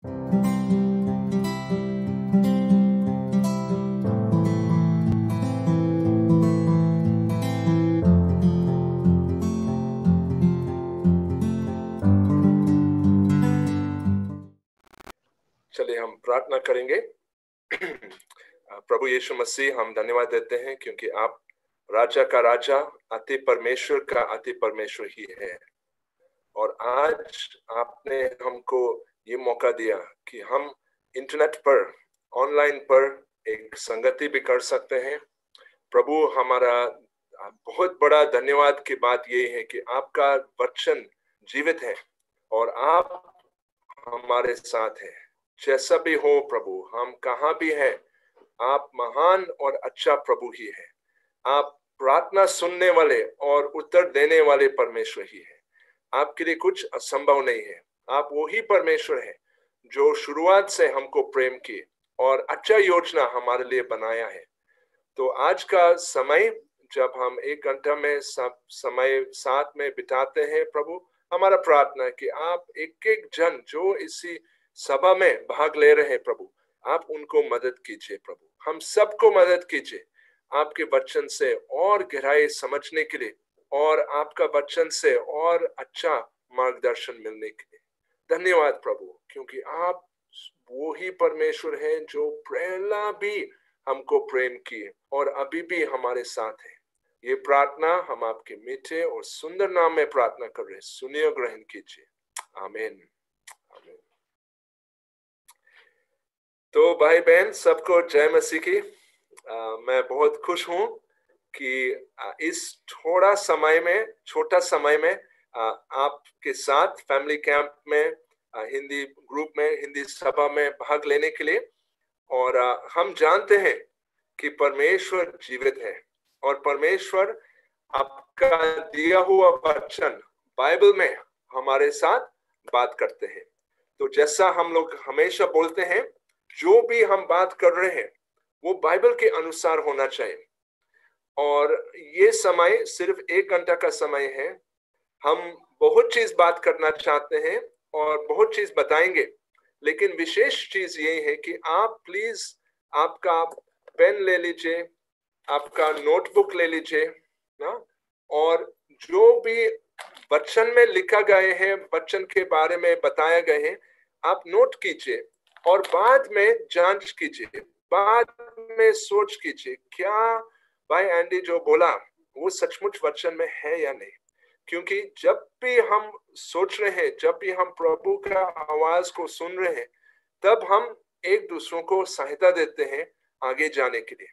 चलिए हम प्रार्थना करेंगे। प्रभु यीशु मसीह, हम धन्यवाद देते हैं क्योंकि आप राजा का राजा, अति परमेश्वर का अति परमेश्वर ही है। और आज आपने हमको ये मौका दिया कि हम इंटरनेट पर, ऑनलाइन पर एक संगति भी कर सकते हैं। प्रभु, हमारा बहुत बड़ा धन्यवाद की बात ये है कि आपका वचन जीवित है और आप हमारे साथ हैं। जैसा भी हो प्रभु, हम कहाँ भी हैं, आप महान और अच्छा प्रभु ही है। आप प्रार्थना सुनने वाले और उत्तर देने वाले परमेश्वर ही है। आपके लिए कुछ असंभव नहीं है। आप वही परमेश्वर है जो शुरुआत से हमको प्रेम किए और अच्छा योजना हमारे लिए बनाया है। तो आज का समय जब हम 1 घंटा में सब समय साथ में बिताते हैं प्रभु, हमारा प्रार्थना है कि आप एक एक जन जो इसी सभा में भाग ले रहे हैं प्रभु, आप उनको मदद कीजिए प्रभु, हम सबको मदद कीजिए आपके वचन से और गहराई समझने के लिए और आपका वचन से और अच्छा मार्गदर्शन मिलने के लिए। धन्यवाद प्रभु, क्योंकि आप वो ही परमेश्वर हैं जो पहला भी हमको प्रेम किए और अभी भी हमारे साथ है। ये प्रार्थना हम आपके मीठे और सुंदर नाम में प्रार्थना कर रहे हैं, सुनिए और ग्रहण कीजिए। आमीन। आमीन। तो भाई बहन सबको जय मसीह की। मैं बहुत खुश हूं कि इस छोटा समय में आपके साथ फैमिली कैंप में, हिंदी ग्रुप में, हिंदी सभा में भाग लेने के लिए। और हम जानते हैं कि परमेश्वर जीवित है और परमेश्वर आपका दिया हुआ वचन बाइबल में हमारे साथ बात करते हैं। तो जैसा हम लोग हमेशा बोलते हैं, जो भी हम बात कर रहे हैं वो बाइबल के अनुसार होना चाहिए। और ये समय सिर्फ 1 घंटा का समय है। हम बहुत चीज बात करना चाहते हैं और बहुत चीज बताएंगे, लेकिन विशेष चीज ये है कि आप प्लीज आपका पेन ले लीजिए, आपका नोटबुक ले लीजिए ना, और जो भी वचन में लिखा गए हैं, वचन के बारे में बताया गए हैं, आप नोट कीजिए और बाद में जांच कीजिए, बाद में सोच कीजिए क्या भाई एंडी जो बोला वो सचमुच वचन में है या नहीं। क्योंकि जब भी हम सोच रहे हैं, जब भी हम प्रभु का आवाज को सुन रहे हैं, तब हम एक दूसरों को सहायता देते हैं आगे जाने के लिए।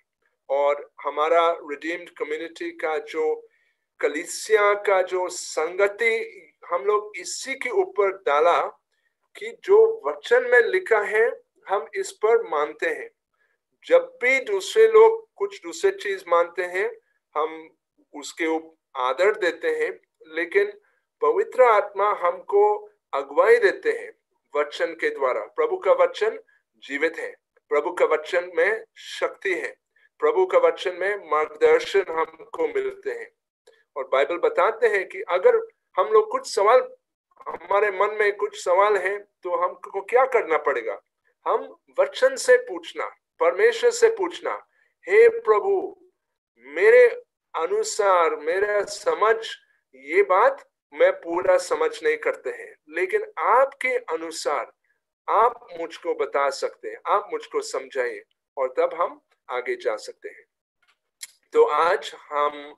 और हमारा रिडीम्ड कम्युनिटी का जो कलीसिया का जो संगति, हम लोग इसी के ऊपर डाला कि जो वचन में लिखा है हम इस पर मानते हैं। जब भी दूसरे लोग कुछ दूसरे चीज मानते हैं, हम उसके आदर देते हैं, लेकिन पवित्र आत्मा हमको अगुवाई देते हैं वचन के द्वारा। प्रभु का वचन जीवित है, प्रभु का वचन में शक्ति है, प्रभु का वचन में मार्गदर्शन हमको मिलते हैं। और बाइबल बताते हैं कि अगर हम लोग कुछ सवाल, हमारे मन में कुछ सवाल है, तो हमको क्या करना पड़ेगा? हम वचन से पूछना, परमेश्वर से पूछना, हे प्रभु मेरे अनुसार मेरा समझ ये बात मैं पूरा समझ नहीं करते हैं, लेकिन आपके अनुसार आप मुझको बता सकते हैं, आप मुझको समझाइए, और तब हम आगे जा सकते हैं। तो आज हम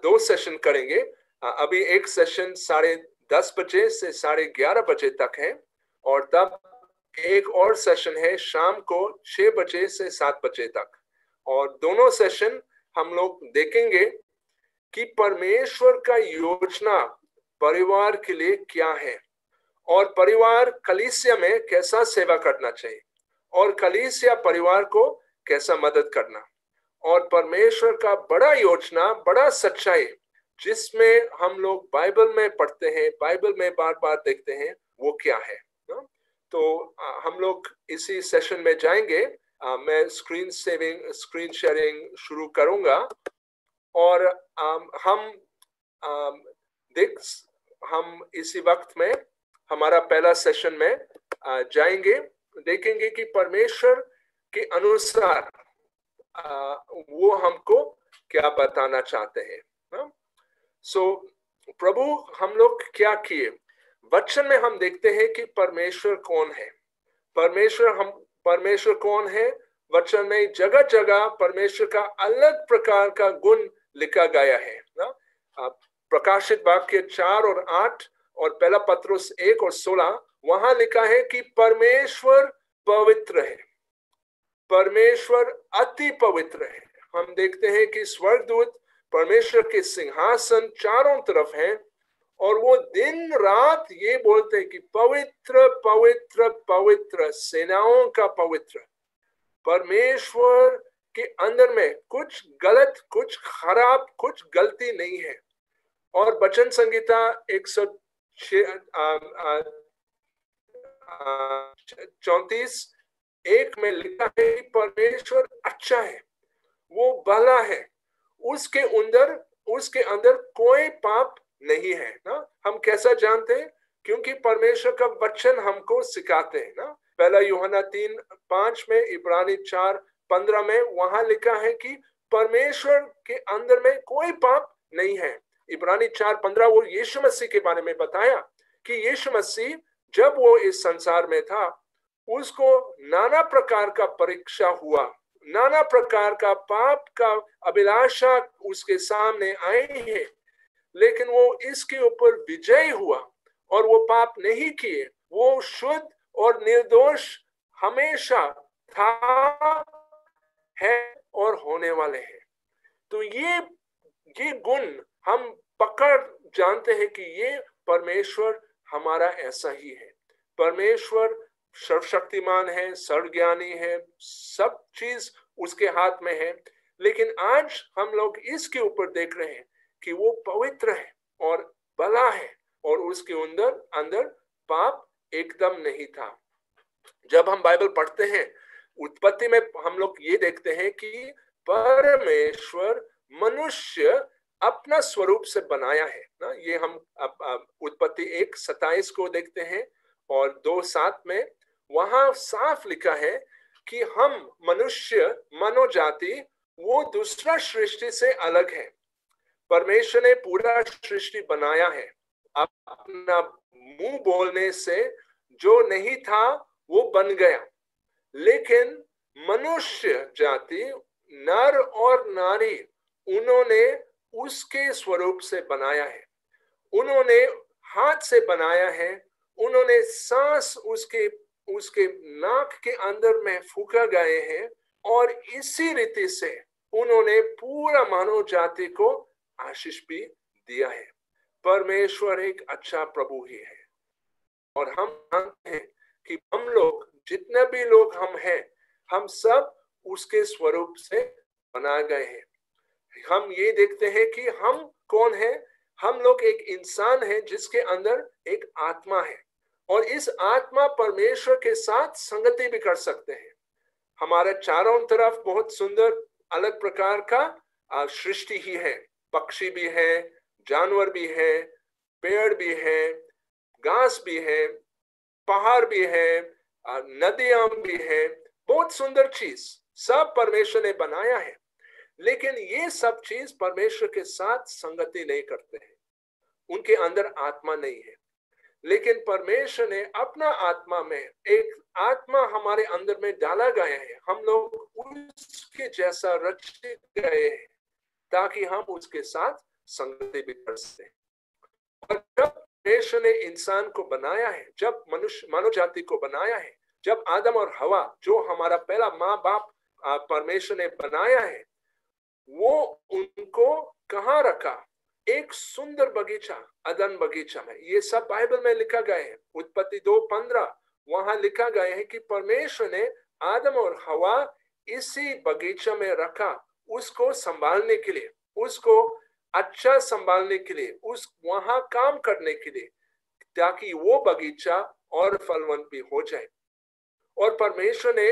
2 सेशन करेंगे। अभी एक सेशन 10:30 बजे से 11:30 बजे तक है, और तब एक और सेशन है शाम को 6 बजे से 7 बजे तक। और दोनों सेशन हम लोग देखेंगे कि परमेश्वर का योजना परिवार के लिए क्या है, और परिवार कलीसिया में कैसा सेवा करना चाहिए, और कलीसिया परिवार को कैसा मदद करना, और परमेश्वर का बड़ा योजना, बड़ा सच्चाई जिसमें हम लोग बाइबल में पढ़ते हैं, बाइबल में बार बार देखते हैं, वो क्या है। तो हम लोग इसी सेशन में जाएंगे। मैं स्क्रीन शेयरिंग शुरू करूंगा, और हम इसी वक्त में हमारा पहला सेशन में जाएंगे, देखेंगे कि परमेश्वर के अनुसार वो हमको क्या बताना चाहते हैं। सो प्रभु हम लोग क्या किए, वचन में हम देखते हैं कि परमेश्वर कौन है। परमेश्वर कौन है, वचन में जगह जगह परमेश्वर का अलग प्रकार का गुण लिखा गया है ना। प्रकाशित वाक्य 4 और 8 और पहला पत्रुस 1 और 16 वहां लिखा है कि परमेश्वर पवित्र है, परमेश्वर अति पवित्र है। हम देखते हैं कि स्वर्गदूत परमेश्वर के सिंहासन चारों तरफ हैं और वो दिन रात ये बोलते हैं कि पवित्र पवित्र पवित्र, सेनाओं का पवित्र। परमेश्वर के अंदर में कुछ गलत, कुछ खराब, कुछ गलती नहीं है। और वचन संहिता 134:1 में लिखा है कि परमेश्वर अच्छा है, वो भला है, उसके अंदर कोई पाप नहीं है ना। हम कैसा जानते हैं, क्योंकि परमेश्वर का वचन हमको सिखाते हैं ना। पहला यूहन्ना 3:5 में, इब्रानी 4:15 में वहां लिखा है कि परमेश्वर के अंदर में कोई पाप नहीं है। इब्रानी 4:15 वो यीशु मसीह के बारे में बताया कि यीशु मसीह जब वो इस संसार में था, उसको नाना प्रकार का परीक्षा हुआ, नाना प्रकार का पाप का अभिलाषा उसके सामने आई है, लेकिन वो इसके ऊपर विजय हुआ और वो पाप नहीं किए। वो शुद्ध और निर्दोष हमेशा था, है और होने वाले हैं। तो ये गुण हम पकड़ जानते हैं कि ये परमेश्वर हमारा ऐसा ही है। परमेश्वर सर्वशक्तिमान है, सर्वज्ञानी है, सब चीज उसके हाथ में है। लेकिन आज हम लोग इसके ऊपर देख रहे हैं कि वो पवित्र है और भला है और उसके अंदर पाप एकदम नहीं था। जब हम बाइबल पढ़ते हैं, उत्पत्ति में हम लोग ये देखते हैं कि परमेश्वर मनुष्य अपना स्वरूप से बनाया है ना। ये हम उत्पत्ति 1:27 को देखते हैं और 2:7 में वहां साफ लिखा है कि हम मनुष्य, मानव जाति, वो दूसरा सृष्टि से अलग है। परमेश्वर ने पूरा सृष्टि बनाया है, अपना मुंह बोलने से जो नहीं था वो बन गया। लेकिन मनुष्य जाति, नर और नारी, उन्होंने उसके स्वरूप से बनाया है, उन्होंने हाथ से बनाया है, उन्होंने सांस उसके नाक के अंदर में फूका गए हैं और इसी रीति से उन्होंने पूरा मानव जाति को आशीष भी दिया है। परमेश्वर एक अच्छा प्रभु ही है और हम जानते हैं कि हम लोग, जितने भी लोग हम हैं, हम सब उसके स्वरूप से बना गए हैं। हम ये देखते हैं कि हम कौन है। हम लोग एक इंसान है जिसके अंदर एक आत्मा है और इस आत्मा परमेश्वर के साथ संगति भी कर सकते हैं। हमारे चारों तरफ बहुत सुंदर अलग प्रकार का सृष्टि ही है। पक्षी भी है, जानवर भी है, पेड़ भी है, घास भी है, पहाड़ भी है, नदियां भी है, बहुत सुंदर चीज सब परमेश्वर ने बनाया है। लेकिन ये सब चीज परमेश्वर के साथ संगति नहीं करते हैं, उनके अंदर आत्मा नहीं है। लेकिन परमेश्वर ने अपना आत्मा में एक आत्मा हमारे अंदर में डाला गया है। हम लोग उसके जैसा रचे गए हैं ताकि हम उसके साथ संगति भी कर सकें। और जब परमेश्वर ने इंसान को बनाया है, जब मानव जाति को बनाया है, जब आदम और हवा, जो हमारा पहला माँ बाप परमेश्वर ने बनाया है, वो उनको कहाँ रखा? एक सुंदर बगीचा, अदन बगीचा में। ये सब बाइबल में लिखा गया है। उत्पत्ति 2:15 वहां लिखा गया है कि परमेश्वर ने आदम और हवा इसी बगीचा में रखा, उसको संभालने के लिए, उसको अच्छा संभालने के लिए, उस वहां काम करने के लिए, ताकि वो बगीचा और फलवंत भी हो जाए। और परमेश्वर ने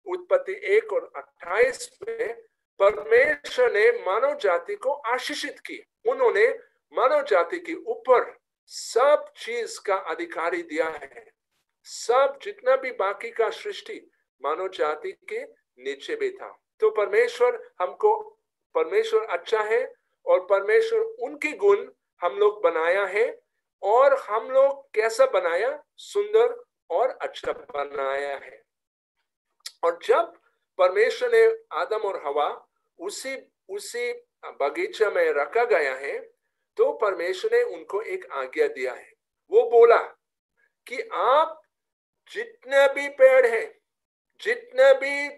उत्पत्ति 1:28 में परमेश्वर ने मानव जाति को आशीषित की। उन्होंने मानव जाति के ऊपर सब चीज का अधिकारी दिया है। सब जितना भी बाकी का सृष्टि मानव जाति के नीचे भी था। तो परमेश्वर अच्छा है और परमेश्वर उनके गुण हम लोग बनाया है, और हम लोग कैसा बनाया, सुंदर और अच्छा बनाया है। और जब परमेश्वर ने आदम और हवा उसी उसी बगीचा में रखा गया है, तो परमेश्वर ने उनको एक आज्ञा दिया है। वो बोला कि आप जितने भी पेड़ है, जितने भी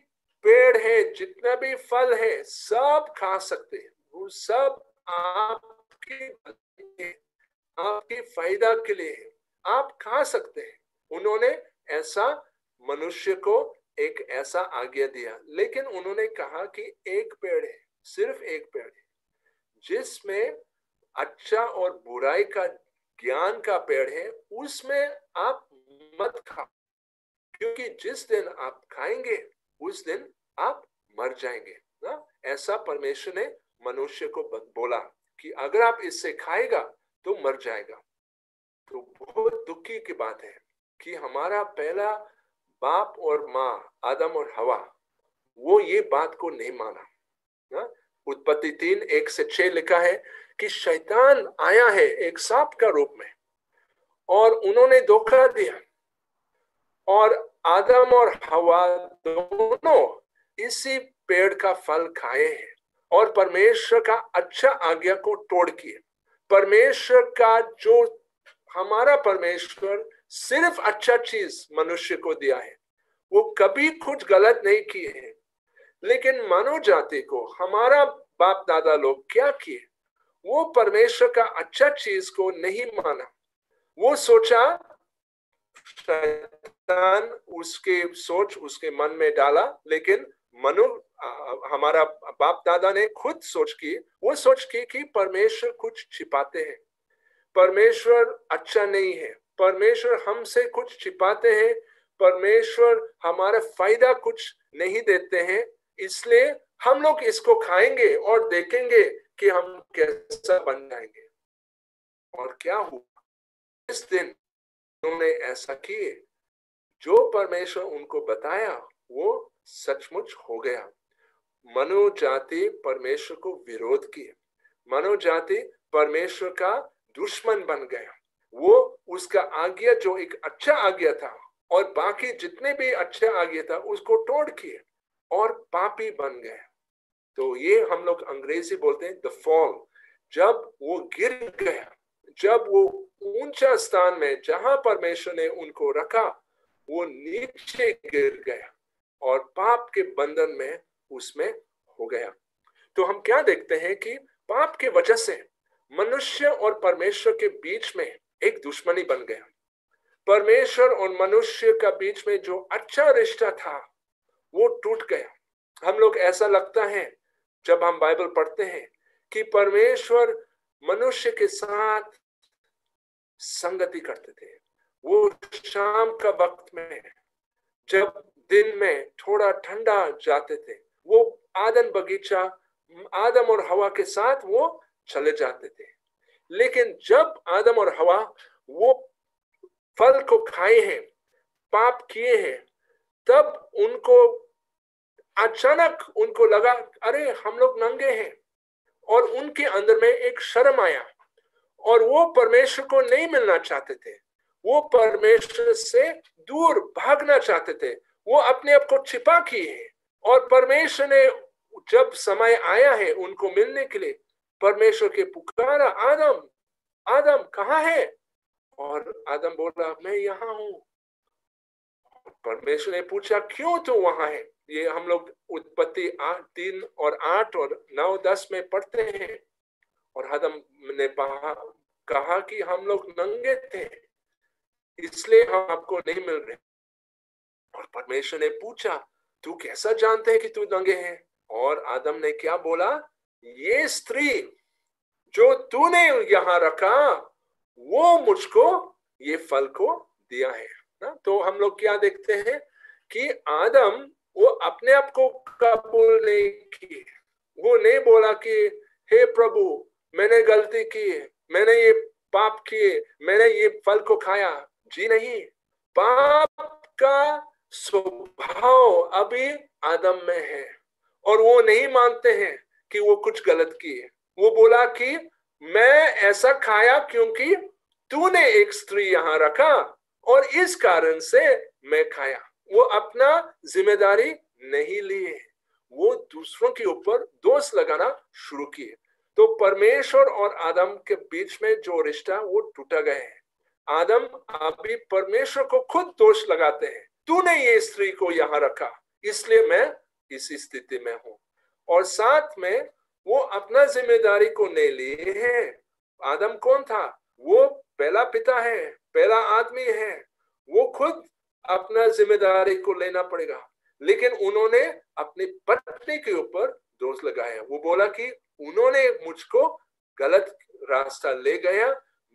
पेड़ है, जितना भी फल है, सब खा सकते हैं। वो सब आपके फायदा के लिए है, आप खा सकते हैं। उन्होंने ऐसा मनुष्य को एक ऐसा आज्ञा दिया, लेकिन उन्होंने कहा कि एक पेड़ है, सिर्फ एक पेड़ है, जिसमें अच्छा और बुराई का ज्ञान का पेड़ है, उसमें आप मत खाओ, क्योंकि जिस दिन आप खाएंगे उस दिन आप मर जाएंगे ना। ऐसा परमेश्वर ने मनुष्य को बोला कि अगर आप इससे खाएगा तो मर जाएगा। तो बहुत दुखी की बात है कि हमारा पहला बाप और माँ आदम और हवा, वो ये बात को नहीं माना ना। उत्पत्ति 3:1-6 लिखा है कि शैतान आया है एक सांप का रूप में, और उन्होंने धोखा दिया, और आदम और हवा दोनों इसी पेड़ का फल खाए हैं और परमेश्वर का अच्छा आज्ञा को तोड़ किए। परमेश्वर का जो हमारा परमेश्वर सिर्फ अच्छा चीज मनुष्य को दिया है, वो कभी कुछ गलत नहीं किए हैं। लेकिन मानव जाति को हमारा बाप दादा लोग क्या किए, वो परमेश्वर का अच्छा चीज को नहीं माना। वो सोचा, शैतान उसके सोच उसके मन में डाला, लेकिन हमारा बाप दादा ने खुद सोच की, वो सोच की कि परमेश्वर कुछ छिपाते हैं, परमेश्वर अच्छा नहीं है, परमेश्वर हमसे कुछ छिपाते हैं, परमेश्वर हमारा फायदा कुछ नहीं देते हैं, इसलिए हम लोग इसको खाएंगे और देखेंगे कि हम कैसा बन जाएंगे। और क्या हुआ, इस दिन उन्होंने ऐसा किए, जो परमेश्वर उनको बताया वो सचमुच हो गया। मानव जाति परमेश्वर को विरोध किए, मानव जाति परमेश्वर का दुश्मन बन गया। वो उसका आज्ञा जो एक अच्छा आज्ञा था और बाकी जितने भी अच्छे आज्ञा था उसको तोड़ किए और पापी बन गए। तो ये हम लोग अंग्रेजी बोलते हैं द फॉल। जब वो गिर गया, जब वो ऊंचा स्थान में जहां परमेश्वर ने उनको रखा, वो नीचे गिर गया और पाप के बंधन में उसमें हो गया। तो हम क्या देखते हैं कि पाप के वजह से मनुष्य और परमेश्वर के बीच में एक दुश्मनी बन गया। परमेश्वर और मनुष्य का बीच में जो अच्छा रिश्ता था वो टूट गया। हम लोग ऐसा लगता है जब हम बाइबल पढ़ते हैं कि परमेश्वर मनुष्य के साथ संगति करते थे। वो शाम का वक्त में जब दिन में थोड़ा ठंडा जाते थे, वो आदम और हवा के साथ वो चले जाते थे। लेकिन जब आदम और हवा वो फल को खाए हैं, पाप किए हैं, तब उनको अचानक उनको लगा, अरे हम लोग नंगे हैं, और उनके अंदर में एक शर्म आया और वो परमेश्वर को नहीं मिलना चाहते थे। वो परमेश्वर से दूर भागना चाहते थे, वो अपने आप को छिपा किए हैं। और परमेश्वर ने जब समय आया है उनको मिलने के लिए, परमेश्वर के पुकारा, आदम आदम कहाँ है? और आदम बोला, मैं यहाँ हूं। परमेश्वर ने पूछा, क्यों तू वहां है? ये हम लोग उत्पत्ति 3:8 और 9-10 में पढ़ते हैं। और आदम ने कहा कि हम लोग नंगे थे, इसलिए हम आपको नहीं मिल रहे। और परमेश्वर ने पूछा, तू कैसा जानते है कि तू नंगे है? और आदम ने क्या बोला, ये स्त्री जो तूने यहाँ रखा वो मुझको ये फल को दिया है ना। तो हम लोग क्या देखते हैं कि आदम वो अपने आप को कबूल नहीं किए। वो नहीं बोला कि हे प्रभु मैंने गलती की, मैंने ये पाप किए, मैंने ये फल को खाया। जी नहीं, पाप का स्वभाव अभी आदम में है और वो नहीं मानते हैं कि वो कुछ गलत किए। वो बोला कि मैं ऐसा खाया क्योंकि तूने एक स्त्री यहां रखा और इस कारण से मैं खाया। वो अपना जिम्मेदारी नहीं लिए, वो दूसरों के ऊपर दोष लगाना शुरू किए। तो परमेश्वर और आदम के बीच में जो रिश्ता वो टूटा गया है। आदम अभी परमेश्वर को खुद दोष लगाते हैं, तूने ये स्त्री को यहां रखा इसलिए मैं इस स्थिति में हूं। और साथ में वो अपना जिम्मेदारी को नहीं लिए हैं। आदम कौन था? वो पहला पिता है, पहला आदमी है, वो खुद अपना जिम्मेदारी को लेना पड़ेगा। लेकिन उन्होंने अपनी पत्नी के ऊपर दोष लगाया। वो बोला कि उन्होंने मुझको गलत रास्ता ले गया,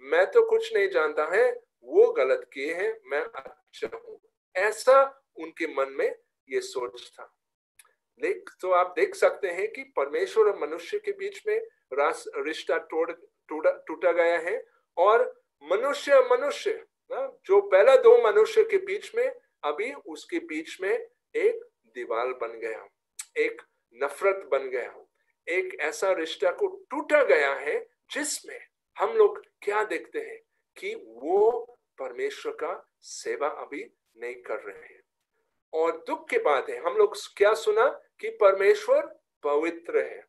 मैं तो कुछ नहीं जानता है, वो गलत किए हैं, मैं अच्छा हूं। ऐसा उनके मन में ये सोच था। तो आप देख सकते हैं कि परमेश्वर और मनुष्य के बीच में रिश्ता टूटा गया है। और मनुष्य जो पहला दो मनुष्य के बीच में, अभी उसके बीच में एक दीवार बन गया, एक नफरत बन गया, एक ऐसा रिश्ता को टूटा गया है जिसमें हम लोग क्या देखते हैं कि वो परमेश्वर का सेवा अभी नहीं कर रहे हैं। और दुख की बात है, हम लोग क्या सुना कि परमेश्वर पवित्र है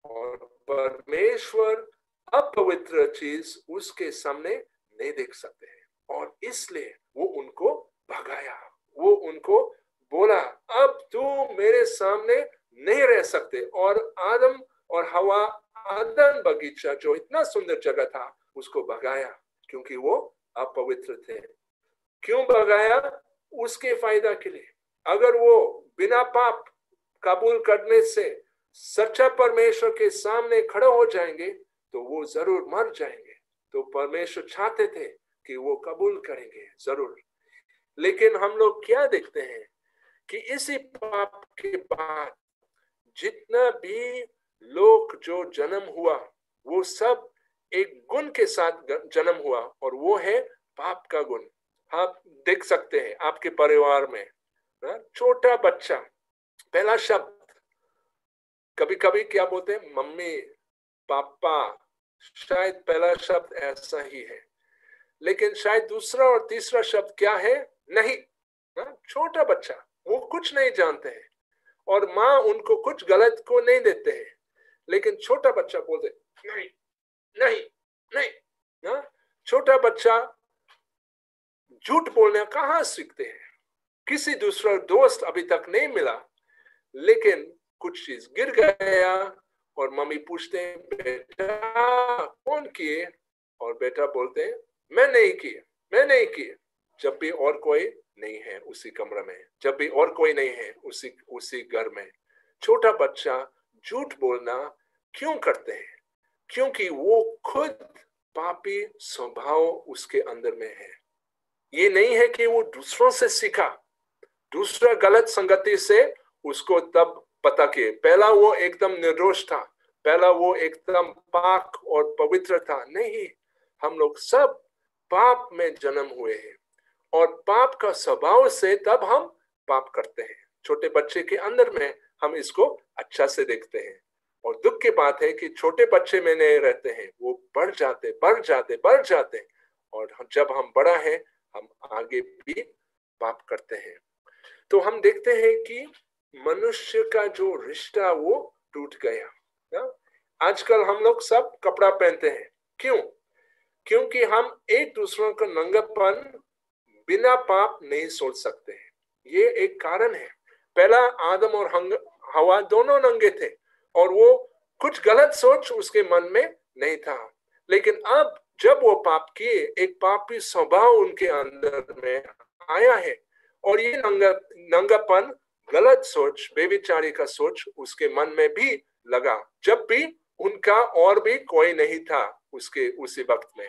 और परमेश्वर अपवित्र चीज उसके सामने नहीं देख सकते हैं। और इसलिए वो उनको भगाया, वो उनको बोला अब तू मेरे सामने नहीं रह सकते। और आदम और हवा आदन बगीचा जो इतना सुंदर जगह था उसको भगाया क्योंकि वो अपवित्र थे। क्यों भगाया? उसके फायदा के लिए। अगर वो बिना पाप कबूल करने से सच्चा परमेश्वर के सामने खड़े हो जाएंगे तो वो जरूर मर जाएंगे। तो परमेश्वर चाहते थे कि वो कबूल करेंगे जरूर। लेकिन हम लोग क्या देखते हैं कि इसी पाप के बाद जितना भी लोग जो जन्म हुआ वो सब एक गुण के साथ जन्म हुआ और वो है पाप का गुण। आप देख सकते हैं आपके परिवार में छोटा बच्चा पहला शब्द कभी कभी क्या बोलते हैं, मम्मी पापा, शायद पहला शब्द ऐसा ही है। लेकिन शायद दूसरा और तीसरा शब्द क्या है? नहीं। छोटा बच्चा वो कुछ नहीं जानते हैं और माँ उनको कुछ गलत को नहीं देते हैं, लेकिन छोटा बच्चा बोलते नहीं नहीं नहीं। छोटा बच्चा झूठ बोलने कहाँ सीखते हैं? किसी दूसरा दोस्त अभी तक नहीं मिला, लेकिन कुछ चीज गिर गया और मम्मी पूछते हैं बेटा कौन किए? और बेटा बोलते हैं मैं नहीं किए, मैं नहीं किए। जब भी और कोई नहीं है उसी कमरे में, जब भी और कोई नहीं है उसी घर में। छोटा बच्चा झूठ बोलना क्यों करते हैं? क्योंकि वो खुद पापी स्वभाव उसके अंदर में है। ये नहीं है कि वो दूसरों से सीखा, दूसरा गलत संगति से उसको तब पता किए। पहला वो एकदम निर्दोष था, पहला वो एकदम पाक और पवित्र था। नहीं, हम लोग सब पाप में जन्म हुए हैं और पाप का स्वभाव से तब हम पाप करते हैं। छोटे बच्चे के अंदर में हम इसको अच्छा से देखते हैं। और दुख की बात है कि छोटे बच्चे में नहीं रहते हैं, वो बढ़ जाते और जब हम बड़ा है हम आगे भी पाप करते हैं। तो हम देखते हैं कि मनुष्य का जो रिश्ता वो टूट गया। आजकल हम लोग सब कपड़ा पहनते हैं, क्यों? क्योंकि हम एक दूसरों का नंगापन बिना पाप नहीं सोच सकते हैं। ये एक कारण है। पहला आदम और हवा दोनों नंगे थे और वो कुछ गलत सोच उसके मन में नहीं था। लेकिन अब जब वो पाप किए, एक पापी स्वभाव उनके अंदर में आया है और ये नंगापन, गलत सोच, बेविचारी का सोच उसके मन में भी लगा, जब भी उनका और भी कोई नहीं था उसी वक्त में।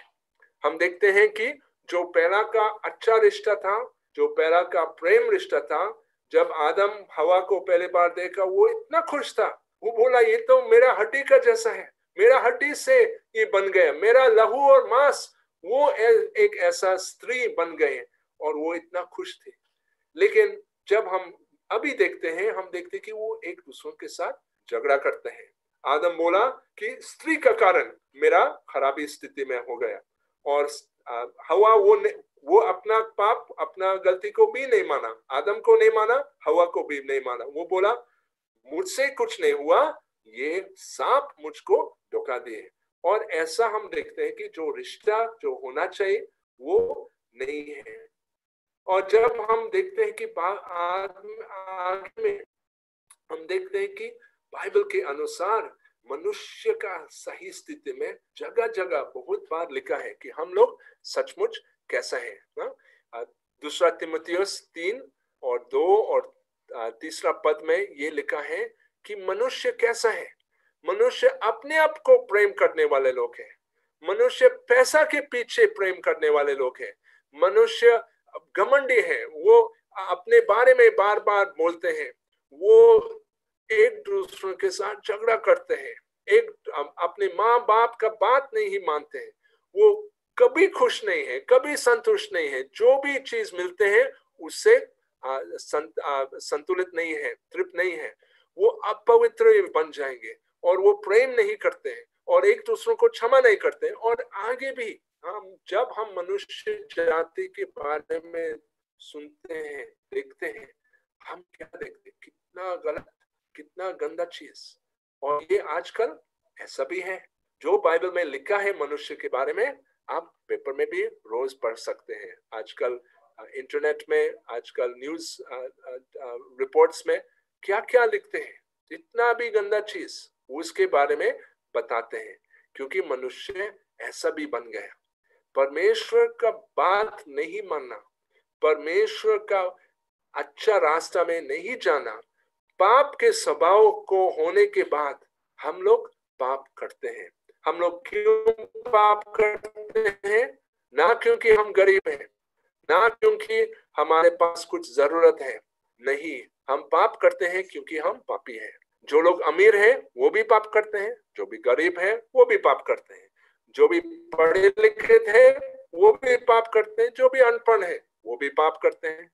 हम देखते हैं कि जो पहला का अच्छा रिश्ता था, जो पहला का प्रेम रिश्ता था, जब आदम हवा को पहली बार देखा वो इतना खुश था। वो बोला ये तो मेरा हड्डी का जैसा है, मेरा हड्डी से ये बन गया, मेरा लहू और मांस वो एक ऐसा स्त्री बन गए और वो इतना खुश थे। लेकिन जब हम अभी देखते हैं, हम देखते हैं कि वो एक दूसरों के साथ झगड़ा करते हैं। आदम बोला कि स्त्री का कारण मेरा खराबी स्थिति में हो गया, और हवा वो अपना पाप, अपना गलती को भी नहीं माना, आदम को नहीं माना, हवा को भी नहीं माना। वो बोला मुझसे कुछ नहीं हुआ, ये सांप मुझको धोखा दिए। और ऐसा हम देखते हैं कि जो रिश्ता जो होना चाहिए वो नहीं है। और जब हम देखते हैं कि आगे में हम देखते हैं कि बाइबल के अनुसार मनुष्य का सही स्थिति में जगह जगह बहुत बार लिखा है कि हम लोग सचमुच कैसा है ना। दूसरा तिमुथियुस 3:2 और तीसरा पद में ये लिखा है कि मनुष्य कैसा है। मनुष्य अपने आप को प्रेम करने वाले लोग हैं। मनुष्य पैसा के पीछे प्रेम करने वाले लोग हैं। मनुष्य घमंडी है, वो अपने बारे में बार बार बोलते हैं। वो एक दूसरे के साथ झगड़ा करते हैं, एक अपने माँ बाप का बात नहीं मानते हैं। वो कभी खुश नहीं है, कभी संतुष्ट नहीं है। जो भी चीज मिलते हैं उससे संतुलित नहीं है, तृप्त नहीं है। वो अपवित्र बन जाएंगे और वो प्रेम नहीं करते हैं और एक दूसरों को क्षमा नहीं करते हैं। और आगे भी जब हम मनुष्य जाति के बारे में सुनते हैं, देखते हैं, हम क्या देखते हैं, कितना गलत, कितना गंदा चीज। और ये आजकल ऐसा भी है जो बाइबल में लिखा है मनुष्य के बारे में, आप पेपर में भी रोज पढ़ सकते हैं। आजकल इंटरनेट में, आजकल न्यूज रिपोर्ट्स में क्या क्या लिखते हैं, इतना भी गंदा चीज उसके बारे में बताते हैं, क्योंकि मनुष्य ऐसा भी बन गया। परमेश्वर का बात नहीं मानना, परमेश्वर का अच्छा रास्ता में नहीं जाना, पाप के स्वभाव को होने के बाद हम लोग पाप करते हैं। हम लोग क्यों पाप करते हैं? ना क्योंकि हम गरीब हैं, ना क्योंकि हमारे पास कुछ जरूरत है, नहीं, हम पाप करते हैं क्योंकि हम पापी हैं। जो लोग अमीर हैं वो भी पाप करते हैं, जो भी गरीब है वो भी पाप करते हैं, जो भी पढ़े लिखे थे वो भी पाप करते हैं, जो भी अनपढ़ है वो भी पाप करते हैं,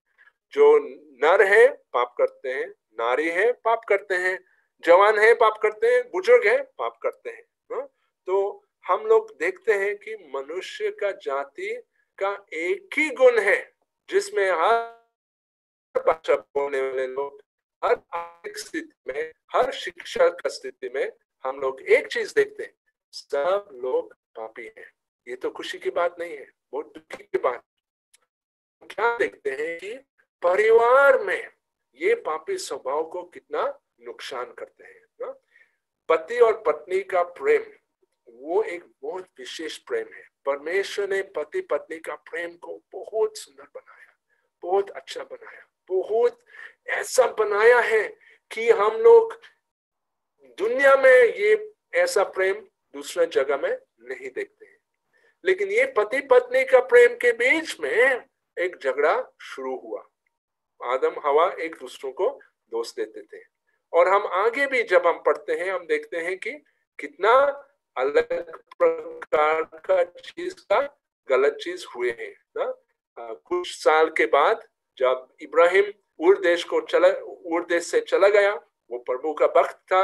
जो नर है पाप करते हैं, नारी है पाप करते हैं, जवान है पाप करते हैं, बुजुर्ग है पाप करते हैं। तो हम लोग देखते हैं कि मनुष्य का जाति का एक ही गुण है जिसमें हर भाषा बोलने वाले लोग, हर आर्थिक स्थिति में, हर शिक्षा का स्थिति में हम लोग एक चीज देखते हैं, सब लोग पापी हैं। ये तो खुशी की बात नहीं है, बहुत दुखी की बात। क्या देखते हैं कि परिवार में ये पापी स्वभाव को कितना नुकसान करते हैं ना? पति और पत्नी का प्रेम वो एक बहुत विशेष प्रेम है। परमेश्वर ने पति पत्नी का प्रेम को बहुत सुंदर बनाया, बहुत अच्छा बनाया, बहुत ऐसा बनाया है कि हम लोग दुनिया में ये ऐसा प्रेम दूसरे जगह में नहीं देखते हैं। लेकिन ये पति पत्नी का प्रेम के बीच में एक झगड़ा शुरू हुआ। आदम हवा एक दूसरों को दोष देते थे। और हम आगे भी जब हम पढ़ते हैं हम देखते हैं कि कितना अलग प्रकार का चीज का गलत चीज हुए हैं ना। कुछ साल के बाद जब इब्राहिम उर देश से चला गया, वो प्रभु का भक्त था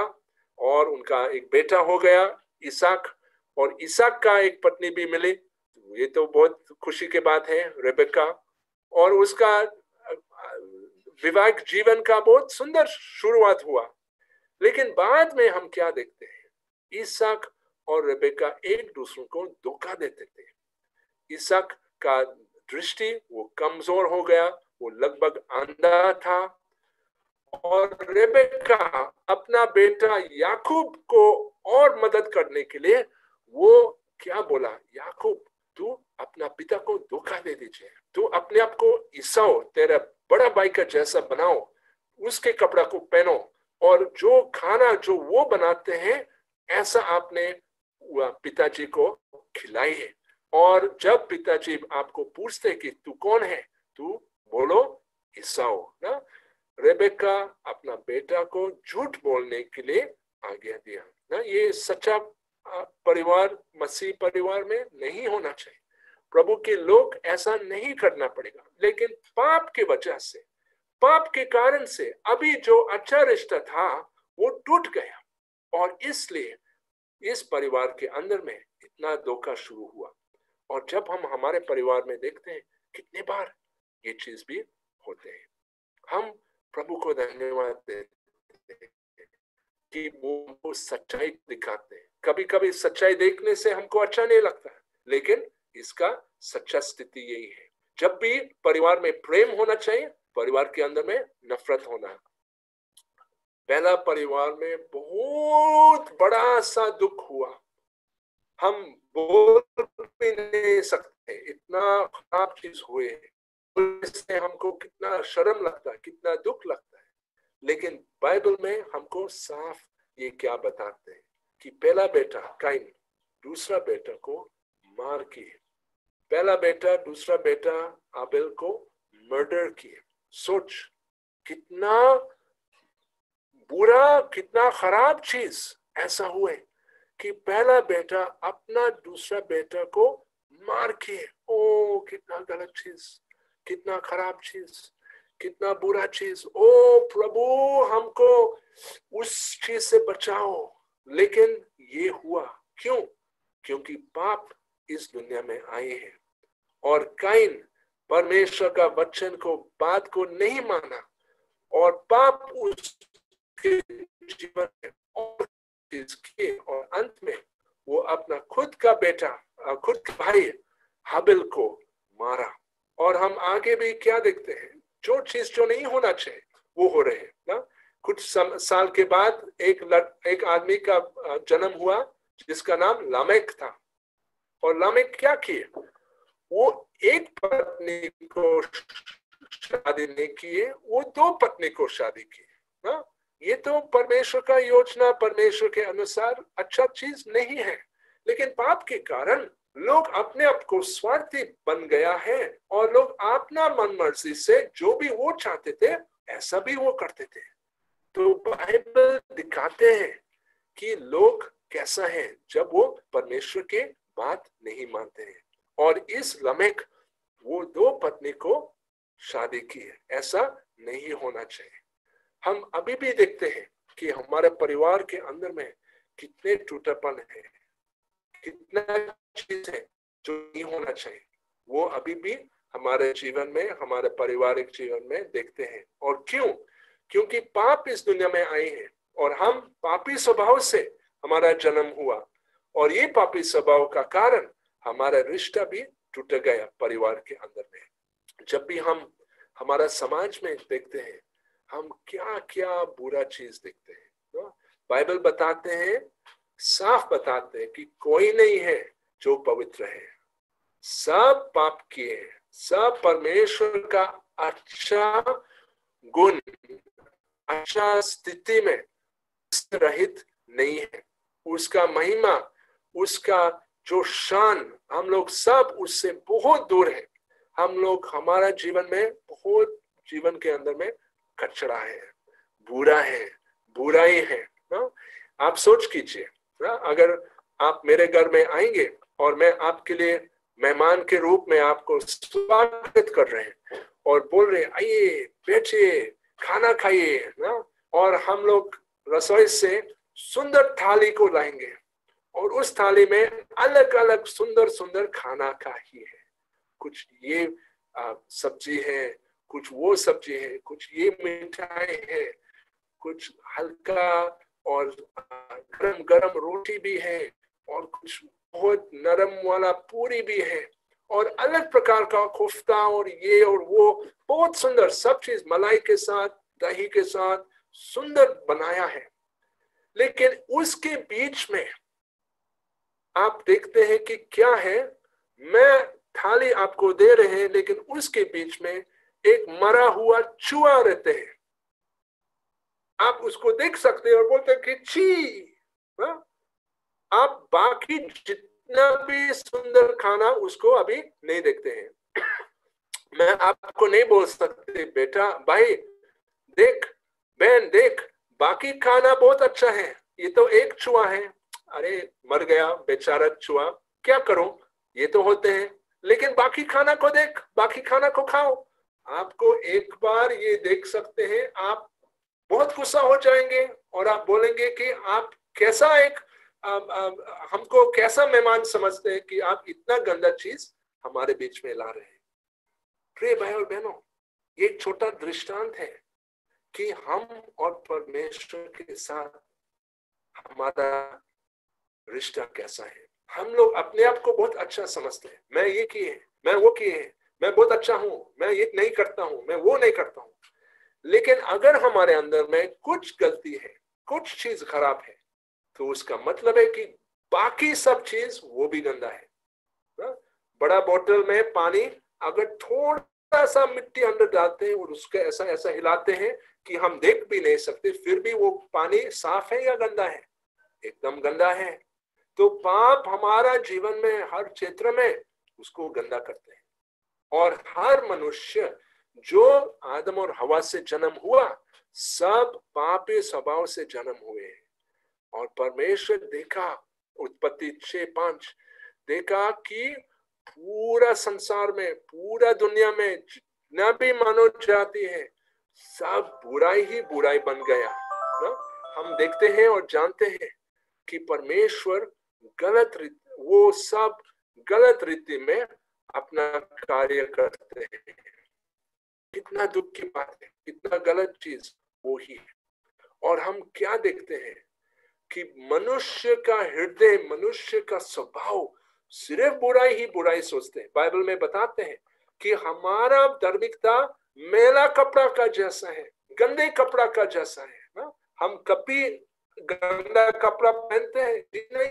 और उनका एक बेटा हो गया इसहाक, और इसहाक का एक पत्नी भी मिली। ये तो बहुत खुशी की बात है, रेबेका। और उसका विवाहिक जीवन का बहुत सुंदर शुरुआत हुआ। लेकिन बाद में हम क्या देखते हैं, इसहाक और रेबेका एक दूसरे को धोखा देते थे। इसहाक का दृष्टि वो कमजोर हो गया, वो लगभग अंधा था। और रेबेका अपना बेटा याकूब को और मदद करने के लिए वो क्या बोला, याकूब तू अपना पिता को धोखा दे दीजिए, तू अपने आप को ईसाऊ तेरा बड़ा भाई का जैसा बनाओ, उसके कपड़ा को पहनो और जो खाना जो वो बनाते हैं ऐसा आपने पिताजी को खिलाई है। और जब पिताजी आपको पूछते कि तू कौन है, तू बोलो ईसाऊ ना। रेबेका अपना बेटा को झूठ बोलने के लिए आज्ञा दिया ना। ये सच्चा परिवार मसीह परिवार में नहीं होना चाहिए। प्रभु के लोग ऐसा नहीं करना पड़ेगा, लेकिन पाप की वजह से, पाप के कारण से अभी जो अच्छा रिश्ता था वो टूट गया, और इसलिए इस परिवार के अंदर में इतना धोखा शुरू हुआ। और जब हम हमारे परिवार में देखते हैं कितने बार ये चीज भी होते हैं, हम प्रभु को धन्यवाद देते हैं कि वो हमको सच्चाई दिखाते हैं। कभी कभी सच्चाई देखने से हमको अच्छा नहीं लगता है, लेकिन इसका सच्चा स्थिति यही है। जब भी परिवार में प्रेम होना चाहिए, परिवार के अंदर में नफरत होना। पहला परिवार में बहुत बड़ा सा दुख हुआ, हम बोल भी नहीं सकते, इतना खराब चीज हुए, इससे हमको कितना शर्म लगता है, कितना दुख लगता है। लेकिन बाइबल में हमको साफ ये क्या बताते हैं कि पहला बेटा काइन दूसरा बेटा को मार किए, पहला बेटा दूसरा बेटा आबेल को मर्डर किए। सोच कितना बुरा, कितना खराब चीज ऐसा हुए कि पहला बेटा अपना दूसरा बेटा को मार के, ओ कितना गलत चीज, कितना खराब चीज, कितना बुरा चीज। ओ प्रभु हमको उस चीज से बचाओ। लेकिन ये हुआ क्यों? क्योंकि पाप इस दुनिया में आए हैं, और काइन परमेश्वर का वचन को, बात को नहीं माना, और पाप उसके जीवन में और किए, और अंत में वो अपना खुद का बेटा, खुद का भाई हाबिल को मारा। और हम आगे भी क्या देखते हैं, जो चीज जो नहीं होना चाहिए वो हो रहे हैं ना। कुछ साल के बाद एक आदमी का जन्म हुआ जिसका नाम लामेक था। और लामेक क्या किए, वो एक पत्नी को शादी नहीं किए, वो दो पत्नी को शादी की ना। ये तो परमेश्वर का योजना, परमेश्वर के अनुसार अच्छा चीज नहीं है, लेकिन पाप के कारण लोग अपने आप को स्वार्थी बन गया है, और लोग अपना मन मर्जी से जो भी वो चाहते थे ऐसा भी वो करते थे। तो बाइबल दिखाते हैं कि लोग कैसा है जब वो परमेश्वर के बात नहीं मानते हैं। और इस लमेक वो दो पत्नी को शादी की है, ऐसा नहीं होना चाहिए। हम अभी भी देखते हैं कि हमारे परिवार के अंदर में कितने टूटापन है, कितना चीज है जो नहीं होना चाहिए, वो अभी भी हमारे जीवन में, हमारे पारिवारिक जीवन में देखते हैं। और क्यों? क्योंकि पाप इस दुनिया में आए हैं, और हम पापी स्वभाव से हमारा जन्म हुआ, और ये पापी स्वभाव का कारण हमारा रिश्ता भी टूट गया परिवार के अंदर में। जब भी हम हमारा समाज में देखते हैं, हम क्या क्या बुरा चीज देखते हैं। तो बाइबल बताते हैं, साफ बताते हैं कि कोई नहीं है जो पवित्र है, सब पाप किए हैं, सब परमेश्वर का अच्छा गुण, अच्छा स्थिति में रहित नहीं है। उसका महिमा, उसका जो शान, हम लोग सब उससे बहुत दूर है। हम लोग, हमारा जीवन में बहुत, जीवन के अंदर में कचरा है, बुरा है, बुराई है ना। आप सोच कीजिए ना, अगर आप मेरे घर में आएंगे और मैं आपके लिए मेहमान के रूप में आपको स्वागत कर रहे हैं और बोल रहे आइए बैठिए खाना खाइए ना, और हम लोग रसोई से सुंदर थाली को लाएंगे, और उस थाली में अलग अलग सुंदर सुंदर खाना का ही है। कुछ ये सब्जी है, कुछ वो सब्जी है, कुछ ये मिठाई है, कुछ हल्का और गरम गरम रोटी भी है, और कुछ बहुत नरम वाला पूरी भी है, और अलग प्रकार का कोफ्ता और ये और वो, बहुत सुंदर सब चीज मलाई के साथ, दही के साथ सुंदर बनाया है। लेकिन उसके बीच में आप देखते हैं कि क्या है, मैं थाली आपको दे रहे हैं, लेकिन उसके बीच में एक मरा हुआ चूहा रहते हैं। आप उसको देख सकते हैं और बोलते हैं कि छी। आप बाकी जितना भी सुंदर खाना उसको अभी नहीं देखते हैं। मैं आपको नहीं बोल सकते बेटा, भाई देख, बहन देख, बाकी खाना बहुत अच्छा है, ये तो एक चूहा है, अरे मर गया बेचारा चूहा, क्या करूं, ये तो होते हैं। लेकिन बाकी खाना को देख, बाकी खाना को खाओ। आपको एक बार ये देख सकते हैं, आप बहुत गुस्सा हो जाएंगे और आप बोलेंगे कि आप कैसा एक हमको कैसा मेहमान समझते हैं कि आप इतना गंदा चीज हमारे बीच में ला रहे हैं। प्रिय भाई और बहनों, ये एक छोटा दृष्टांत है कि हम और परमेश्वर के साथ हमारा रिश्ता कैसा है। हम लोग अपने आप को बहुत अच्छा समझते हैं, मैं ये किए, मैं वो किए, मैं बहुत अच्छा हूं, मैं ये नहीं करता हूं, मैं वो नहीं करता हूं। लेकिन अगर हमारे अंदर में कुछ गलती है, कुछ चीज खराब है, तो उसका मतलब है कि बाकी सब चीज वो भी गंदा है। बड़ा बोतल में पानी अगर थोड़ा सा मिट्टी अंदर डालते हैं और उसके ऐसा ऐसा हिलाते हैं कि हम देख भी नहीं सकते, फिर भी वो पानी साफ है या गंदा है? एकदम गंदा है। तो पाप हमारा जीवन में हर क्षेत्र में उसको गंदा करते हैं। और हर मनुष्य जो आदम और हवा से जन्म हुआ, सब पापी स्वभाव से जन्म हुए हैं। और परमेश्वर देखा, उत्पत्ति 6:5 देखा कि पूरा संसार में, पूरा दुनिया में जितना भी मानव जाति है, सब बुराई ही बुराई बन गया ना। हम देखते हैं और जानते हैं कि परमेश्वर वो सब गलत रीति में अपना कार्य करते हैं। कितना दुख की बात है, कितना गलत चीज वो ही है। और हम क्या देखते हैं कि मनुष्य का हृदय, मनुष्य का स्वभाव सिर्फ बुराई ही बुराई सोचते हैं। बाइबल में बताते हैं कि हमारा धार्मिकता मैला कपड़ा का जैसा है, गंदे कपड़ा का जैसा है ना। हम कभी गंदा कपड़ा पहनते हैं नहीं,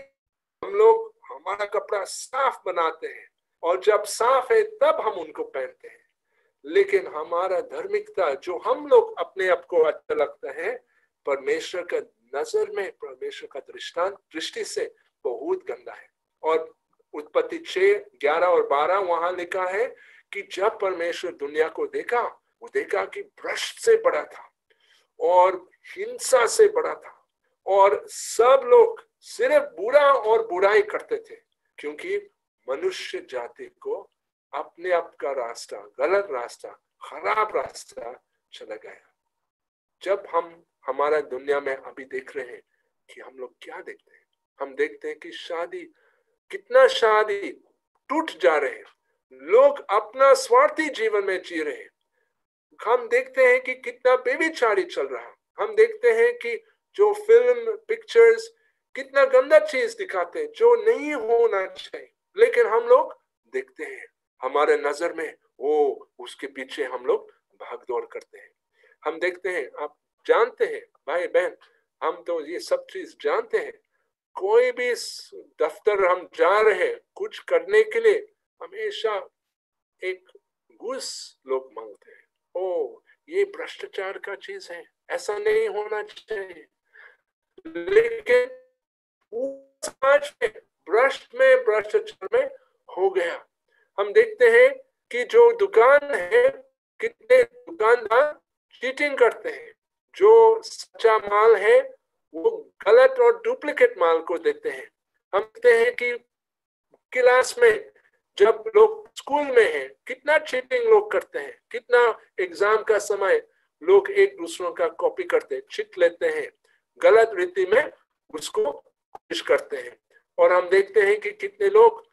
हम लोग हमारा कपड़ा साफ बनाते हैं और जब साफ है तब हम उनको पहनते हैं। लेकिन हमारा धार्मिकता जो हम लोग अपने आप को अच्छा लगता है, परमेश्वर का नजर में, परमेश्वर का दृष्टि से बहुत गंदा है। और उत्पत्ति 6:11 और 12 वहां लिखा है कि जब परमेश्वर दुनिया को देखा, वो देखा कि भ्रष्ट से बड़ा था और हिंसा से बड़ा था और सब लोग सिर्फ बुरा और बुराई करते थे, क्योंकि मनुष्य जाति को अपने आप का रास्ता, गलत रास्ता, खराब रास्ता चला गया। जब हम हमारा दुनिया में अभी देख रहे हैं कि हम लोग क्या देखते हैं, हम देखते हैं कि कितना शादी टूट जा रहे हैं, लोग अपना स्वार्थी जीवन में जी रहे हैं। हम देखते हैं कि कितना बेविचारी चल रहा है। हम देखते हैं कि जो फिल्म, पिक्चर्स कितना गंदा चीज दिखाते हैं जो नहीं होना चाहिए, लेकिन हम लोग देखते हैं, हमारे नजर में वो उसके पीछे हम लोग भाग दौड़ करते हैं। हम देखते हैं, आप जानते हैं भाई बहन, हम तो ये सब चीज जानते हैं। कोई भी दफ्तर हम जा रहे हैं कुछ करने के लिए, हमेशा एक घूस लोग मांगते हैं। ओ, ये भ्रष्टाचार का चीज है, ऐसा नहीं होना चाहिए। लेकिन समाज में भ्रष्टाचार में हो गया। हम देखते हैं कि जो दुकान है, कितने दुकानदार चीटिंग करते हैं। जो सच्चा माल है वो गलत और डुप्लीकेट माल को देते हैं। हम देखते हैं कि क्लास में जब लोग स्कूल में हैं, कितना चीटिंग लोग करते हैं। कितना एग्जाम का समय लोग एक दूसरों का कॉपी करते हैं, चिट लेते हैं, गलत रीति में उसको कोशिश करते हैं। और हम देखते हैं कि कितने लोग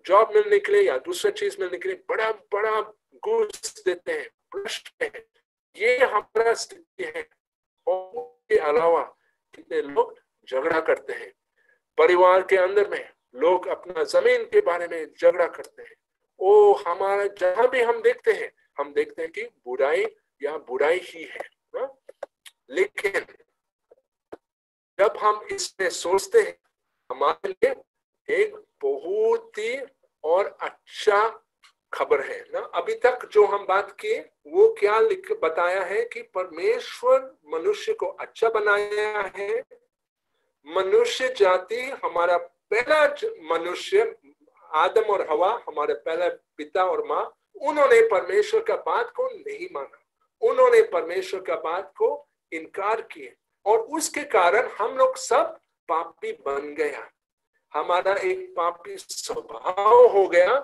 जॉब मिलने के लिए या दूसरा चीज मिलने के लिए बड़ा बड़ा घूस देते हैं, भ्रष्ट हैं। ये हमारा स्थिति है। और के अलावा कितने लोग झगड़ा करते हैं, परिवार के अंदर में लोग अपना जमीन के बारे में झगड़ा करते हैं। ओ, हमारा जहां भी हम देखते हैं कि बुराई या बुराई ही है ना? लेकिन जब हम इसमें सोचते हैं, हमारे लिए एक बहुत ही और अच्छा खबर है ना। अभी तक जो हम बात की वो क्या बताया है कि परमेश्वर मनुष्य को अच्छा बनाया है। मनुष्य जाति, हमारा पहला मनुष्य आदम और हवा, हमारे पहला पिता और माँ, उन्होंने परमेश्वर का बात को नहीं माना, उन्होंने परमेश्वर का बात को इनकार किए और उसके कारण हम लोग सब पापी बन गया। हमारा एक पापी स्वभाव हो गया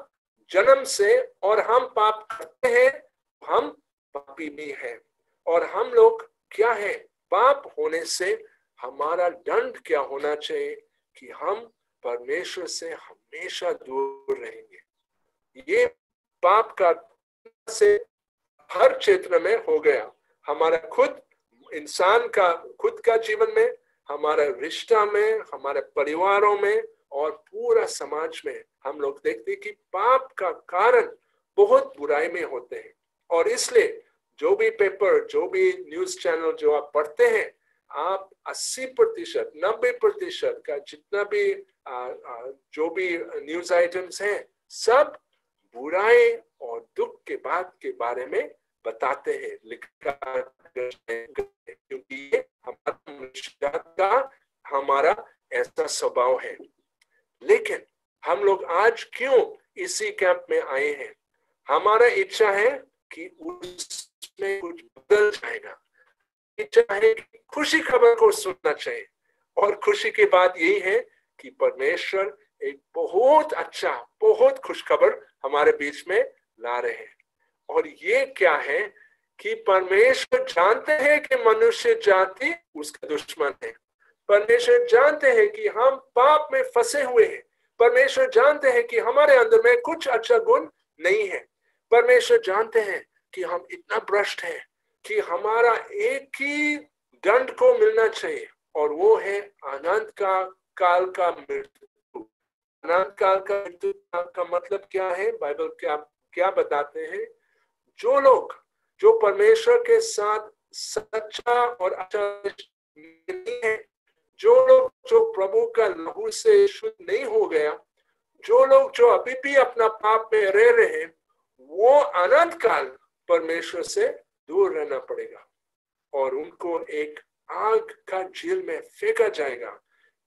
जन्म से, और हम पाप करते हैं, हम पापी भी हैं। और हम लोग क्या है, पाप होने से हमारा दंड क्या होना चाहिए कि हम परमेश्वर से हमेशा दूर रहेंगे। ये पाप का से हर क्षेत्र में हो गया, हमारा खुद इंसान का खुद का जीवन में, हमारा रिश्ता में, हमारे परिवारों में, और पूरा समाज में हम लोग देखते हैं कि पाप का कारण बहुत बुराई में होते हैं। और इसलिए जो भी पेपर, जो भी न्यूज चैनल जो आप पढ़ते हैं, आप 80%, 90% का जितना भी जो भी न्यूज आइटम्स हैं, सब बुराई और दुख के बात के बारे में बताते हैं, लिखा, क्योंकि ये हमारा मनुष्य का हमारा ऐसा स्वभाव है। लेकिन हम लोग आज क्यों इसी कैंप में आए हैं? हमारा इच्छा है कि उसमें कुछ बदल जाएगा, इच्छा है कि खुशी खबर को सुनना चाहिए। और खुशी की बात यही है कि परमेश्वर एक बहुत अच्छा, बहुत खुशखबर हमारे बीच में ला रहे हैं। और ये क्या है कि परमेश्वर जानते हैं कि मनुष्य जाति उसका दुश्मन है। परमेश्वर जानते हैं कि हम पाप में फंसे हुए हैं। परमेश्वर जानते हैं कि हमारे अंदर में कुछ अच्छा गुण नहीं है। परमेश्वर जानते हैं कि हम इतना भ्रष्ट हैं कि हमारा एक ही दंड को मिलना चाहिए, और वो है अनंत काल का मृत्यु। अनंत काल का मृत्यु का मतलब क्या है? बाइबल क्या बताते हैं? जो लोग जो परमेश्वर के साथ सच्चा और अच्छा नहीं है, जो लोग जो प्रभु का लहू से शुद्ध नहीं हो गया, जो लोग जो अभी भी अपना पाप में रह रहे हैं, वो अनंत काल परमेश्वर से दूर रहना पड़ेगा, और उनको एक आग का झील में फेंका जाएगा,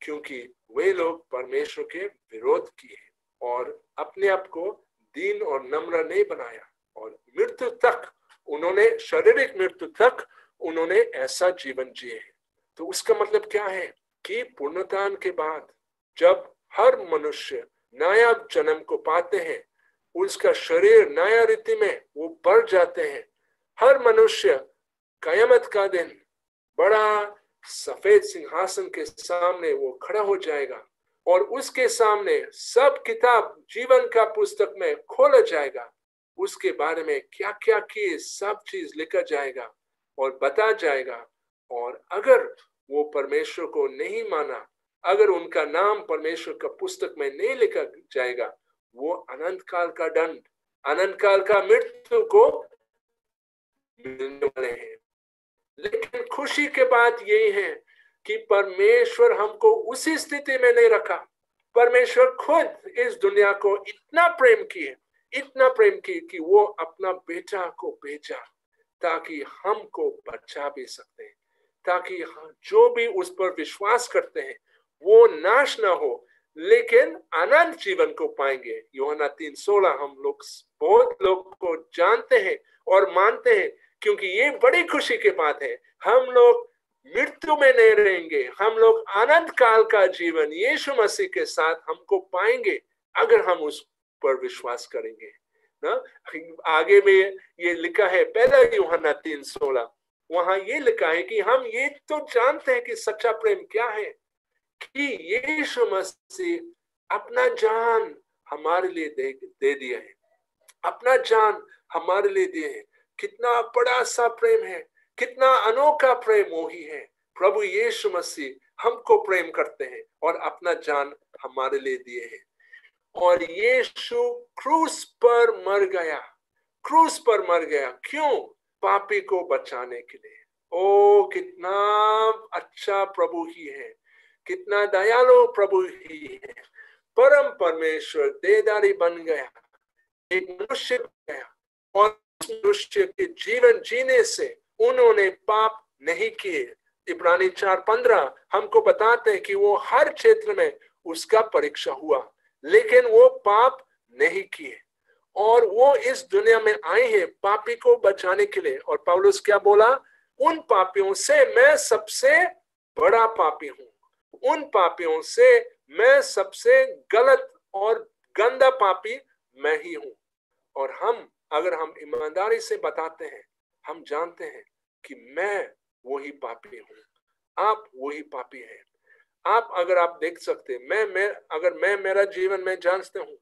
क्योंकि वे लोग परमेश्वर के विरोध किए और अपने आप को दीन और नम्र नहीं बनाया, और मृत्यु तक उन्होंने, शारीरिक मृत्यु तक उन्होंने ऐसा जीवन जिए है। तो उसका मतलब क्या है कि पुनरुत्थान के बाद जब हर मनुष्य नया जन्म को पाते हैं, उसका शरीर नया रीति में वो बढ़ जाते हैं, हर मनुष्य कयामत का दिन बड़ा सफेद सिंहासन के सामने वो खड़ा हो जाएगा, और उसके सामने सब किताब जीवन का पुस्तक में खोला जाएगा। उसके बारे में क्या क्या किए सब चीज लिखा जाएगा और बता जाएगा। और अगर वो परमेश्वर को नहीं माना, अगर उनका नाम परमेश्वर का पुस्तक में नहीं लिखा जाएगा, वो अनंत काल का दंड, अनंत काल का मृत्यु को मिलने वाले हैं। लेकिन खुशी की बात यही है कि परमेश्वर हमको उसी स्थिति में नहीं रखा। परमेश्वर खुद इस दुनिया को इतना प्रेम किए, इतना प्रेम किए कि वो अपना बेटा को भेजा ताकि हमको बचा भी सकते हैं, ताकि जो भी उस पर विश्वास करते हैं वो नाश ना हो लेकिन अनंत जीवन को पाएंगे। यूहन्ना 3:16 हम लोग बहुत लोग को जानते हैं और मानते हैं, क्योंकि ये बड़ी खुशी की बात है। हम लोग मृत्यु में नहीं रहेंगे, हम लोग अनंत काल का जीवन यीशु मसीह के साथ हमको पाएंगे अगर हम उस पर विश्वास करेंगे ना। आगे में ये लिखा है पहला यूहन्ना 3:16, वहां ये लिखा है कि हम ये तो जानते हैं कि सच्चा प्रेम क्या है, कि यीशु मसीह अपना जान हमारे लिए दे दिया है, अपना जान हमारे लिए दिए है। कितना बड़ा सा प्रेम है, कितना अनोखा प्रेम वो ही है। प्रभु यीशु मसीह हमको प्रेम करते हैं और अपना जान हमारे लिए दिए हैं। और यीशु क्रूस पर मर गया, क्रूस पर मर गया। क्यों? पापी को बचाने के लिए। ओ कितना अच्छा प्रभु ही है, कितना दयालु प्रभु ही है। परम परमेश्वर देहधारी बन गया, एक मनुष्य बन गया, और मनुष्य के जीवन जीने से उन्होंने पाप नहीं किए। इब्रानी 4:15 हमको बताते हैं कि वो हर क्षेत्र में उसका परीक्षा हुआ, लेकिन वो पाप नहीं किए, और वो इस दुनिया में आए हैं पापी को बचाने के लिए। और पौलुस क्या बोला? उन पापियों से मैं सबसे बड़ा पापी हूं, उन पापियों से मैं सबसे गलत और गंदा पापी मैं ही हूं। और अगर हम ईमानदारी से बताते हैं, हम जानते हैं कि मैं वही पापी हूं, आप वही पापी हैं। अगर आप देख सकते हैं, अगर मैं मेरा जीवन में जानता हूं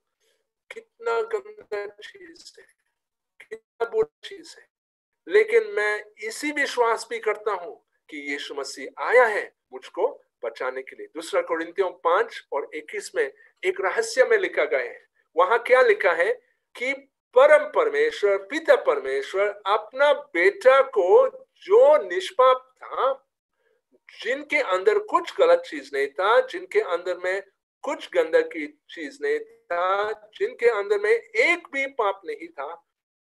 कितना गंदा चीज है, कितना बुरी चीज है, लेकिन मैं इसी विश्वास भी करता हूं कि यीशु मसीह आया है मुझको बचाने के लिए। दूसरा कोरिन्थियों 5:21 में एक रहस्य में लिखा गया है। वहां क्या लिखा है कि परम परमेश्वर, पिता परमेश्वर अपना बेटा को, जो निष्पाप था, जिनके अंदर कुछ गलत चीज नहीं था, जिनके अंदर में कुछ गंदगी चीज नहीं था, जिनके अंदर में एक भी पाप नहीं था,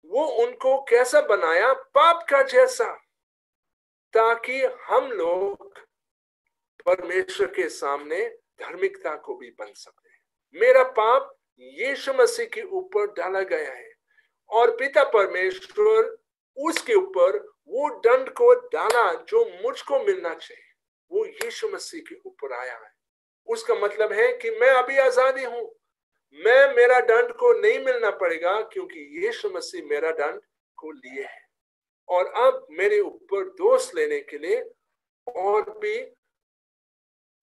वो उनको कैसा बनाया? पाप का जैसा, ताकि हम लोग परमेश्वर के सामने धार्मिकता को भी बन सकते हैं। मेरा पाप यीशु मसीह के ऊपर डाला गया है और पिता परमेश्वर उसके ऊपर वो दंड को डाला जो मुझको मिलना चाहिए, वो यीशु मसीह के ऊपर आया है। उसका मतलब है कि मैं अभी आजादी हूं, मेरा दंड को नहीं मिलना पड़ेगा, क्योंकि यीशु मसीह मेरा दंड को लिए है। और अब मेरे ऊपर दोष लेने के लिए और भी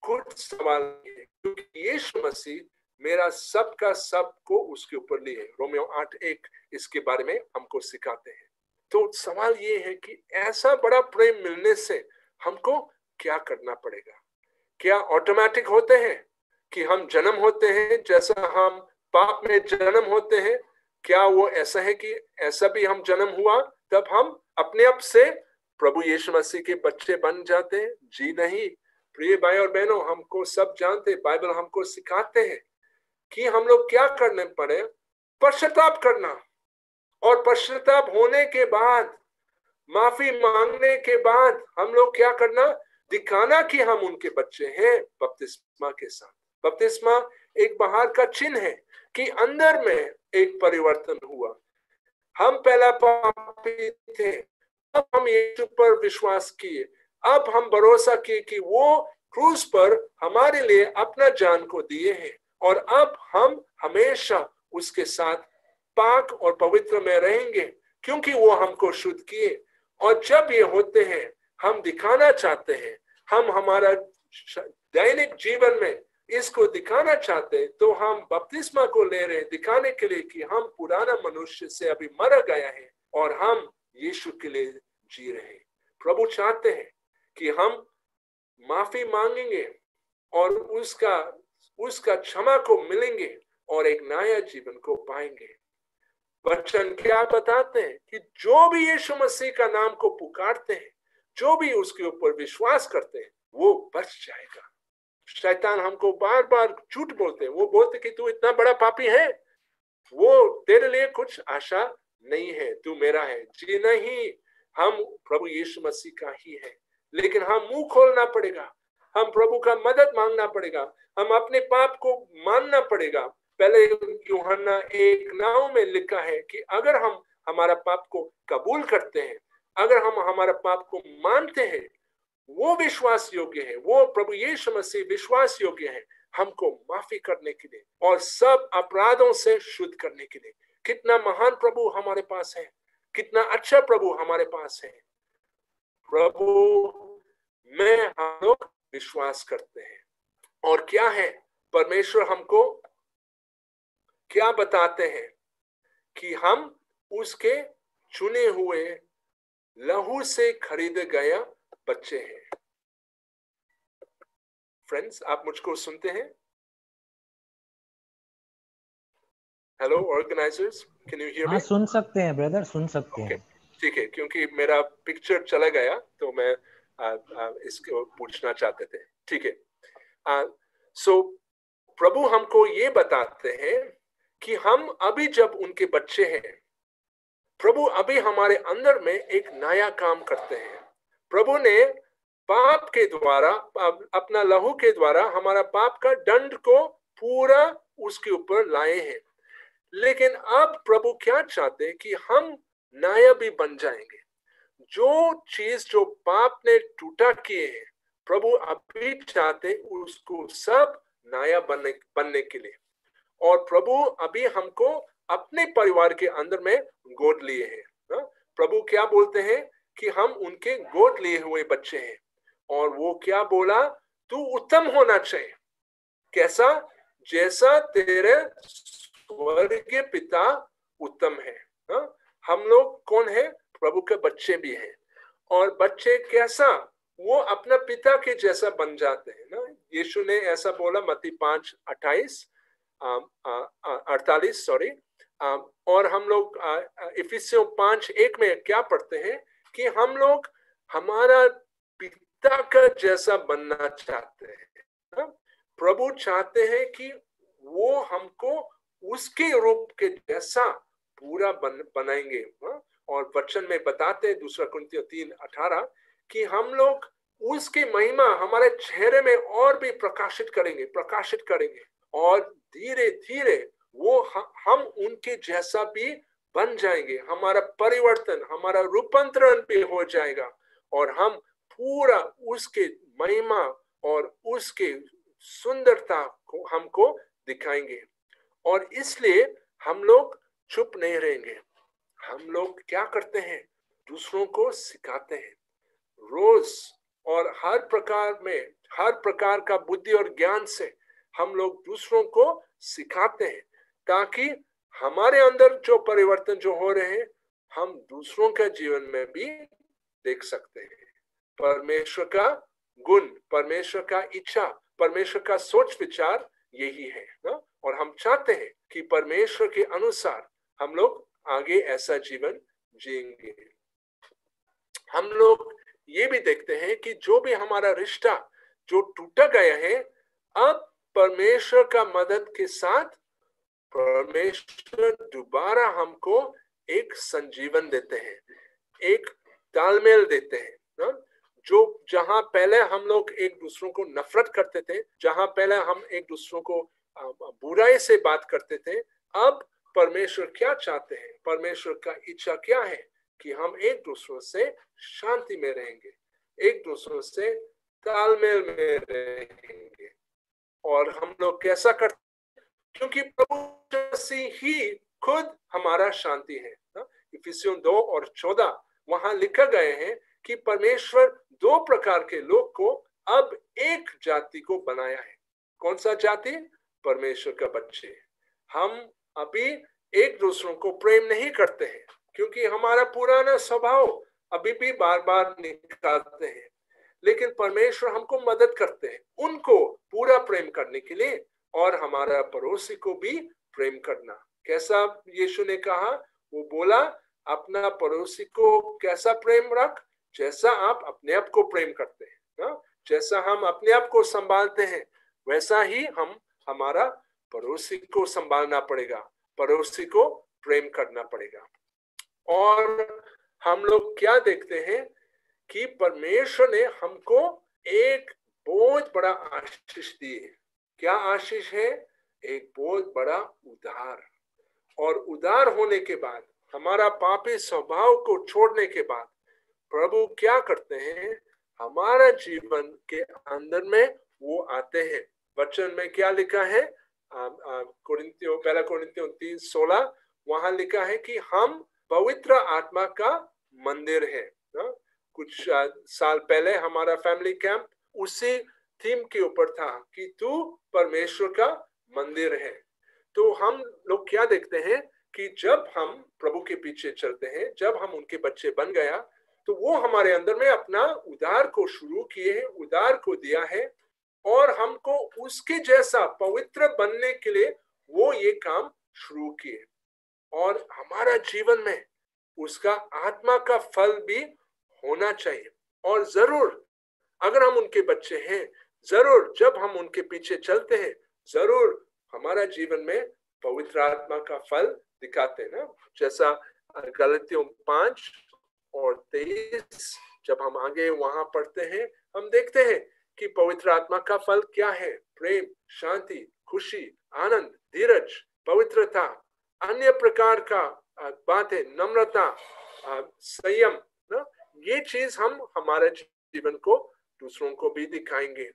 कुछ सवाल है, क्योंकि यीशु मसीह मेरा सब का सब को उसके ऊपर लिए। रोमियो 8:1 इसके बारे में हमको सिखाते हैं। तो सवाल ये है कि ऐसा बड़ा प्रेम मिलने से हमको क्या करना पड़ेगा? क्या ऑटोमेटिक होते हैं कि हम जन्म होते हैं जैसा हम पाप में जन्म होते हैं? क्या वो ऐसा है कि ऐसा भी हम जन्म हुआ तब हम अपने आप से प्रभु यीशु मसीह के बच्चे बन जाते हैं? जी नहीं। प्रिय भाई और बहनों, हमको सब जानते, बाइबल हमको सिखाते हैं कि हम लोग क्या करने पड़े? पश्चाताप करना, और पश्चाताप होने के बाद, माफी मांगने के बाद हम लोग क्या करना? दिखाना कि हम उनके बच्चे हैं बपतिस्मा के साथ। बपतिस्मा एक बाहर का चिन्ह है कि अंदर में एक परिवर्तन हुआ। हम पहला पापी थे, अब हम यीशु पर विश्वास किए, अब हम भरोसा किए कि वो क्रूस पर हमारे लिए अपना जान को दिए हैं, और अब हम हमेशा उसके साथ पाक और पवित्र में रहेंगे, क्योंकि वो हमको शुद्ध किए। और जब ये होते हैं, हम दिखाना चाहते हैं, हम हमारा दैनिक जीवन में इसको दिखाना चाहते हैं, तो हम बपतिस्मा को ले रहे हैं दिखाने के लिए कि हम पुराना मनुष्य से अभी मर गया है और हम यीशु के लिए जी रहे हैं। प्रभु चाहते हैं कि हम माफी मांगेंगे और उसका क्षमा को मिलेंगे और एक नया जीवन को पाएंगे। वचन क्या बताते हैं कि जो भी यीशु मसीह का नाम को पुकारते हैं, जो भी उसके ऊपर विश्वास करते हैं, वो बच जाएगा। शैतान हमको बार बार झूठ बोलते हैं, वो बोलते कि तू इतना बड़ा पापी है, वो तेरे लिए कुछ आशा नहीं है, तू मेरा है। जी नहीं, हम प्रभु यीशु मसीह का ही है, लेकिन हम मुंह खोलना पड़ेगा, हम प्रभु का मदद मांगना पड़ेगा, हम अपने पाप को मानना पड़ेगा। पहले यूहन्ना 1:9 में लिखा है कि अगर हम हमारा पाप को कबूल करते हैं, अगर हम हमारा पाप को मानते हैं, वो विश्वास योग्य है, वो प्रभु यीशु मसीह विश्वास योग्य है हमको माफी करने के लिए और सब अपराधों से शुद्ध करने के लिए। कितना महान प्रभु हमारे पास है, कितना अच्छा प्रभु हमारे पास है। प्रभु में हम लोग विश्वास करते हैं। और क्या है, परमेश्वर हमको क्या बताते हैं कि हम उसके चुने हुए लहू से खरीदे गया बच्चे हैं। फ्रेंड्स, आप मुझको सुनते हैं? Hello organisers, can you hear me? हाँ, सुन सकते हैं ब्रदर, सुन सकते हैं। ठीक है, क्योंकि मेरा पिक्चर चला गया तो मैं इसको पूछना चाहते थे। ठीक है, सो प्रभु हमको ये बताते हैं कि हम अभी जब उनके बच्चे हैं, प्रभु अभी हमारे अंदर में एक नया काम करते हैं। प्रभु ने पाप के द्वारा, अपना लहू के द्वारा हमारा पाप का दंड को पूरा उसके ऊपर लाए हैं। लेकिन अब प्रभु क्या चाहते हैं कि हम नया भी बन जाएंगे। जो चीज जो पाप ने टूटा किए हैं, प्रभु अभी चाहते उसको सब नया बनने के लिए। और प्रभु अभी हमको अपने परिवार के अंदर में गोद लिए हैं। प्रभु क्या बोलते हैं कि हम उनके गोद लिए हुए बच्चे हैं। और वो क्या बोला, तू उत्तम होना चाहिए। कैसा? जैसा तेरे स्वर्गीय पिता उत्तम है। हम लोग कौन है? प्रभु के बच्चे भी हैं। और बच्चे कैसा? वो अपना पिता के जैसा बन जाते हैं ना। यीशु ने ऐसा बोला मत्ती 5:48 सॉरी। और हम लोग इफिसियों 5:1 में क्या पढ़ते हैं कि हम लोग हमारा पिता का जैसा बनना चाहते हैं। प्रभु चाहते हैं कि वो हमको उसके रूप के जैसा पूरा बनाएंगे। और वचन में बताते हैं 2 कुरिन्थियों 3:18 कि हम लोग उसकी महिमा हमारे चेहरे में और भी प्रकाशित करेंगे और धीरे धीरे वो हम उनके जैसा भी बन जाएंगे। हमारा परिवर्तन, हमारा रूपांतरण भी हो जाएगा और हम पूरा उसके महिमा और उसके सुंदरता को हमको दिखाएंगे। और इसलिए हम लोग चुप नहीं रहेंगे। हम लोग क्या करते हैं? दूसरों को सिखाते हैं रोज, और हर प्रकार का बुद्धि और ज्ञान से हम लोग दूसरों को सिखाते हैं, ताकि हमारे अंदर जो परिवर्तन जो हो रहे हैं हम दूसरों के जीवन में भी देख सकते हैं। परमेश्वर का गुण, परमेश्वर का इच्छा, परमेश्वर का सोच विचार यही है ना। और हम चाहते हैं कि परमेश्वर के अनुसार हम लोग आगे ऐसा जीवन जिएंगे। हम लोग ये भी देखते हैं कि जो भी हमारा रिश्ता जो टूटा गया है, अब परमेश्वर का मदद के साथ परमेश्वर दोबारा हमको एक संजीवन देते हैं, एक तालमेल देते हैं ना। जो जहां पहले हम लोग एक दूसरों को नफरत करते थे, जहां पहले हम एक दूसरों को बुराई से बात करते थे, अब परमेश्वर क्या चाहते हैं? परमेश्वर का इच्छा क्या है कि हम एक दूसरों से शांति में रहेंगे, एक दूसरों से तालमेल में रहेंगे। और हम लोग कैसा करते? क्योंकि प्रभु ही खुद हमारा शांति है। इफिसियों 2:14 वहां लिखा गए हैं कि परमेश्वर 2 प्रकार के लोग को अब एक जाति को बनाया है। कौन सा जाति? परमेश्वर का बच्चे। हम अभी एक दूसरों को प्रेम नहीं करते हैं, क्योंकि हमारा पुराना स्वभाव अभी भी बार बार निकालते हैं। लेकिन परमेश्वर हमको मदद करते हैं उनको पूरा प्रेम करने के लिए, और हमारा पड़ोसी को भी प्रेम करना। कैसा यीशु ने कहा? वो बोला अपना पड़ोसी को कैसा प्रेम रख? जैसा आप अपने आप को प्रेम करते हैं ना। जैसा हम अपने आप को संभालते हैं, वैसा ही हम हमारा पड़ोसी को संभालना पड़ेगा, पड़ोसी को प्रेम करना पड़ेगा। और हम लोग क्या देखते हैं कि परमेश्वर ने हमको एक बहुत बड़ा आशीष दी है। क्या आशीष है? एक बहुत बड़ा उद्धार। और उद्धार होने के बाद, हमारा पापी स्वभाव को छोड़ने के बाद, प्रभु क्या करते हैं? हमारा जीवन के अंदर में वो आते हैं। वचन में क्या लिखा है? पहला कोरिन्थियों 3:16 वहां लिखा है कि हम पवित्र आत्मा का मंदिर है ना? कुछ साल पहले हमारा फैमिली कैंप उसी थीम के ऊपर था कि तू परमेश्वर का मंदिर है। तो हम लोग क्या देखते हैं कि जब हम प्रभु के पीछे चलते हैं, जब हम उनके बच्चे बन गया, तो वो हमारे अंदर में अपना उद्धार को शुरू किए हैं, उद्धार को दिया है, और हमको उसके जैसा पवित्र बनने के लिए वो ये काम शुरू किए। और हमारा जीवन में उसका आत्मा का फल भी होना चाहिए। और जरूर अगर हम उनके बच्चे हैं, जरूर जब हम उनके पीछे चलते हैं, जरूर हमारा जीवन में पवित्र आत्मा का फल दिखाते हैं ना। जैसा गलातियों 5:23 जब हम आगे वहां पढ़ते हैं, हम देखते हैं कि पवित्र आत्मा का फल क्या है? प्रेम, शांति, खुशी, आनंद, धीरज, पवित्रता, अन्य प्रकार का बातें, नम्रता, संयम ना। ये चीज हम हमारे जीवन को दूसरों को भी दिखाएंगे।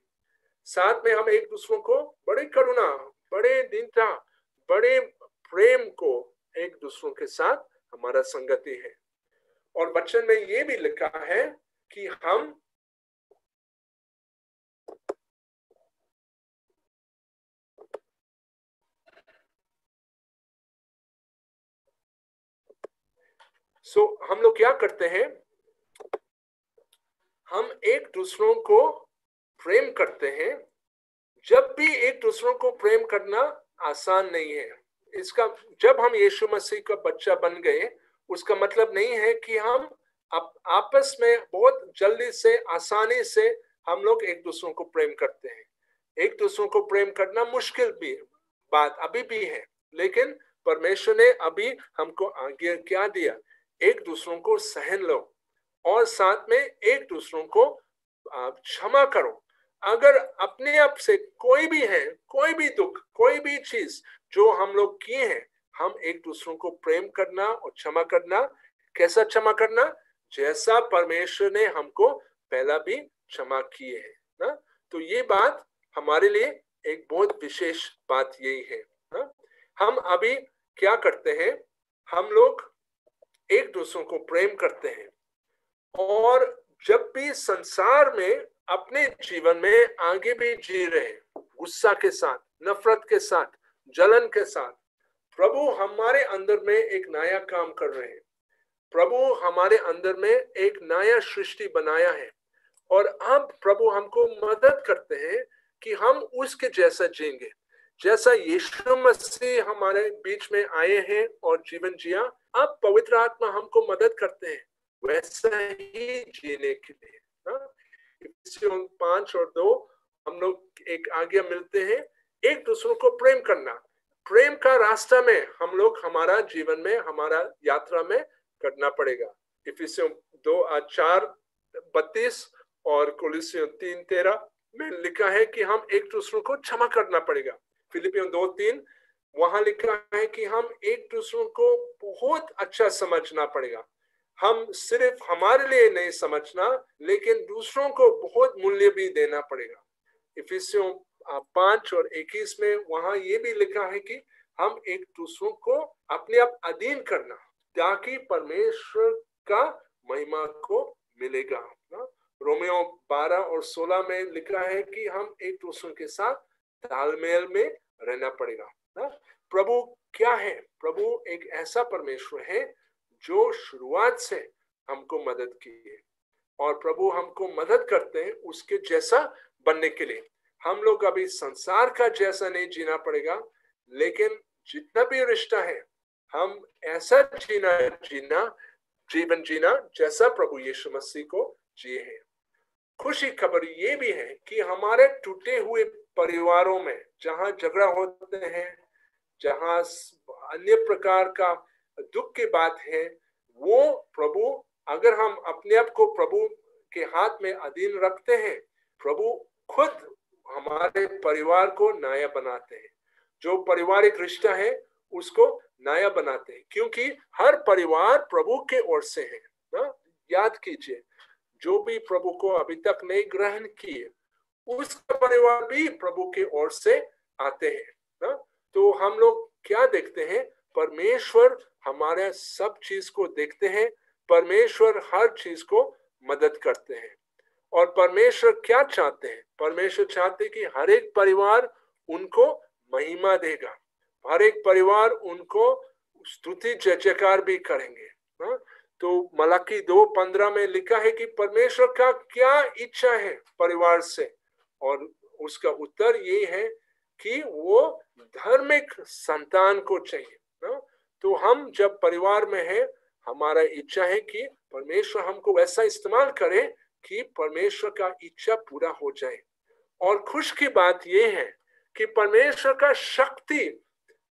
साथ में हम एक दूसरों को बड़े करुणा, बड़े दीनता, बड़े प्रेम को एक दूसरों के साथ हमारा संगति है। और वचन में ये भी लिखा है कि हम हम लोग क्या करते हैं, हम एक दूसरों को प्रेम करते हैं। जब भी एक दूसरों को प्रेम करना आसान नहीं है। इसका जब हम यीशु मसीह का बच्चा बन गए, उसका मतलब नहीं है कि हम आपस में बहुत जल्दी से आसानी से हम लोग एक दूसरों को प्रेम करते हैं। एक दूसरों को प्रेम करना मुश्किल भी बात अभी भी है, लेकिन परमेश्वर ने अभी हमको आज्ञा क्या दिया, एक दूसरों को सहन लो और साथ में एक दूसरों को क्षमा करो। अगर अपने आप से कोई भी है, कोई भी दुख, कोई भी चीज जो हम लोग किए हैं, हम एक दूसरों को प्रेम करना और क्षमा करना। कैसा क्षमा करना? जैसा परमेश्वर ने हमको पहला भी क्षमा किए है ना। तो ये बात हमारे लिए एक बहुत विशेष बात यही है ना? हम अभी क्या करते हैं, हम लोग एक दूसरों को प्रेम करते हैं, और जब भी संसार में अपने जीवन में आगे भी जी रहे, गुस्सा के साथ, नफरत के साथ, जलन के साथ, प्रभु हमारे अंदर में एक नया काम कर रहे हैं। प्रभु हमारे अंदर में एक नया सृष्टि बनाया है, और अब प्रभु हमको मदद करते हैं कि हम उसके जैसा जिएंगे। जैसा यीशु मसीह हमारे बीच में आए हैं और जीवन जिया, अब पवित्र आत्मा हमको मदद करते हैं वैसा ही जीने के लिए। 5:2 हम लोग एक आज्ञा मिलते हैं, एक दूसरों को प्रेम करना। प्रेम का रास्ता में हम लोग हमारा जीवन में, हमारा यात्रा में करना पड़ेगा। इफिसियों 2:4-32 और कोलोसियों 3:13 में लिखा है कि हम एक दूसरों को क्षमा करना पड़ेगा। फिलिपियों 2:3 वहां लिखा है कि हम एक दूसरों को बहुत अच्छा समझना पड़ेगा। हम सिर्फ हमारे लिए नहीं समझना, लेकिन दूसरों को बहुत मूल्य भी देना पड़ेगा। इफिसियों 5:21 में वहां ये भी लिखा है कि हम एक दूसरों को अपने आप अधीन करना, ताकि परमेश्वर का महिमा को मिलेगा। रोमियो 12:16 में लिखा है कि हम एक दूसरों के साथ तालमेल में रहना पड़ेगा। प्रभु क्या है? प्रभु एक ऐसा परमेश्वर है जो शुरुआत से हमको मदद की है, और प्रभु हमको मदद करते हैं उसके जैसा बनने के लिए। हम लोग अभी संसार का जैसा नहीं जीना पड़ेगा, लेकिन जितना भी रिश्ता है, हम ऐसा जीवन जीना जैसा प्रभु यीशु मसीह को जिए हैं। खुशी खबर ये भी है कि हमारे टूटे हुए परिवारों में जहां झगड़ा होते हैं, जहां अन्य प्रकार का दुख की बात है, वो प्रभु, अगर हम अपने आप को प्रभु के हाथ में अधीन रखते हैं, प्रभु खुद हमारे परिवार को नया बनाते हैं। जो पारिवारिक रिश्ता है उसको नया बनाते हैं, क्योंकि हर परिवार प्रभु के ओर से है ना। याद कीजिए, जो भी प्रभु को अभी तक नहीं ग्रहण किए, उसका परिवार भी प्रभु के ओर से आते हैं ना। तो हम लोग क्या देखते हैं? परमेश्वर हमारे सब चीज को देखते हैं, परमेश्वर हर चीज को मदद करते हैं। और परमेश्वर क्या चाहते हैं? परमेश्वर चाहते हैं कि हर एक परिवार उनको महिमा देगा, हर एक परिवार उनको स्तुति जय जयकार भी करेंगे ना। तो मलाकी 2:15 में लिखा है कि परमेश्वर का क्या इच्छा है परिवार से, और उसका उत्तर ये है कि वो धार्मिक संतान को चाहिए ना। तो हम जब परिवार में हैं, हमारा इच्छा है कि परमेश्वर हमको वैसा इस्तेमाल करे कि परमेश्वर का इच्छा पूरा हो जाए। और खुश की बात ये है कि परमेश्वर का शक्ति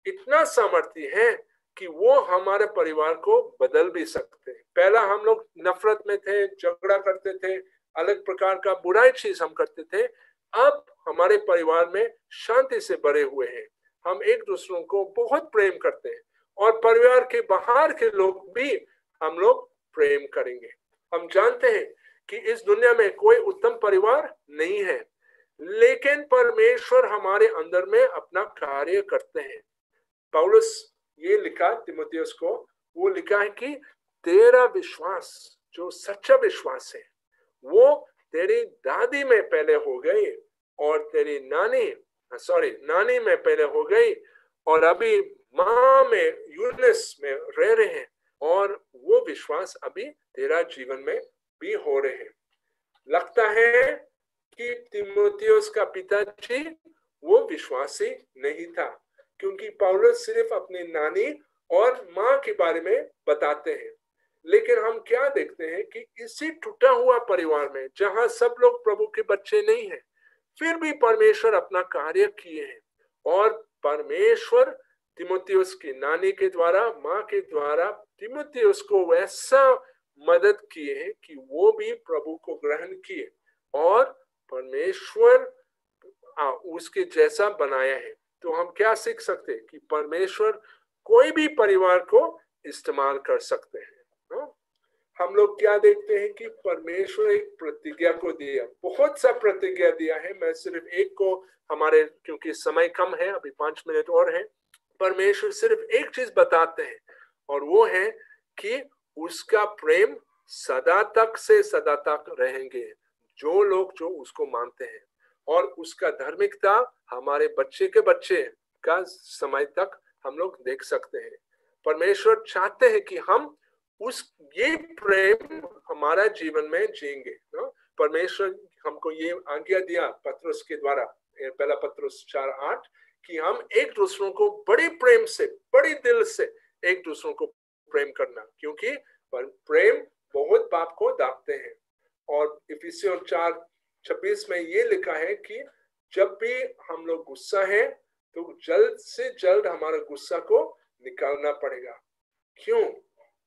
इतना सामर्थ्य है कि वो हमारे परिवार को बदल भी सकते हैं। पहला हम लोग नफरत में थे, झगड़ा करते थे, अलग प्रकार का बुराई चीज हम करते थे। अब हमारे परिवार में शांति से भरे हुए हैं, हम एक दूसरों को बहुत प्रेम करते हैं, और परिवार के बाहर के लोग भी हम लोग प्रेम करेंगे। हम जानते हैं कि इस दुनिया में कोई उत्तम परिवार नहीं है, लेकिन परमेश्वर हमारे अंदर में अपना कार्य करते हैं। पौलुस ये लिखा तिमोथियस को, वो लिखा है कि तेरा विश्वास जो सच्चा विश्वास है वो तेरी दादी में पहले हो गई और तेरी नानी में पहले हो गई और अभी माँ में यूनिस में रह रहे हैं और वो विश्वास अभी तेरा जीवन में भी हो रहे हैं। लगता है कि तिमोथियस का पिताजी वो विश्वासी नहीं था, क्योंकि पौलुस सिर्फ अपनी नानी और माँ के बारे में बताते हैं। लेकिन हम क्या देखते हैं कि इसी टूटा हुआ परिवार में जहां सब लोग प्रभु के बच्चे नहीं हैं, फिर भी परमेश्वर अपना कार्य किए हैं और परमेश्वर तिमोथियस की नानी के द्वारा, माँ के द्वारा तिमोथियस को वैसा मदद किए हैं कि वो भी प्रभु को ग्रहण किए और परमेश्वर उसके जैसा बनाया है। तो हम क्या सीख सकते हैं कि परमेश्वर कोई भी परिवार को इस्तेमाल कर सकते हैं। हम लोग क्या देखते हैं कि परमेश्वर एक प्रतिज्ञा को दिया, बहुत सा प्रतिज्ञा दिया है। मैं सिर्फ एक को, हमारे क्योंकि समय कम है, अभी 5 मिनट और है, परमेश्वर सिर्फ एक चीज बताते हैं और वो है कि उसका प्रेम सदा तक से सदा तक रहेंगे जो लोग जो उसको मानते हैं, और उसका धार्मिकता हमारे बच्चे के बच्चे का समय तक हम लोग देख सकते हैं। परमेश्वर चाहते हैं कि हम ये प्रेम हमारा जीवन में जिएंगे। परमेश्वर हमको ये आज्ञा दिया पत्रुस के द्वारा, पहला पत्रुस 4:8, कि हम एक दूसरों को बड़े प्रेम से, बड़े दिल से एक दूसरों को प्रेम करना, क्योंकि प्रेम बहुत पाप को दागते हैं। और इफिसियों 4:26 में ये लिखा है कि जब भी हम लोग गुस्सा है तो जल्द से जल्द हमारा गुस्सा को निकालना पड़ेगा। क्यों?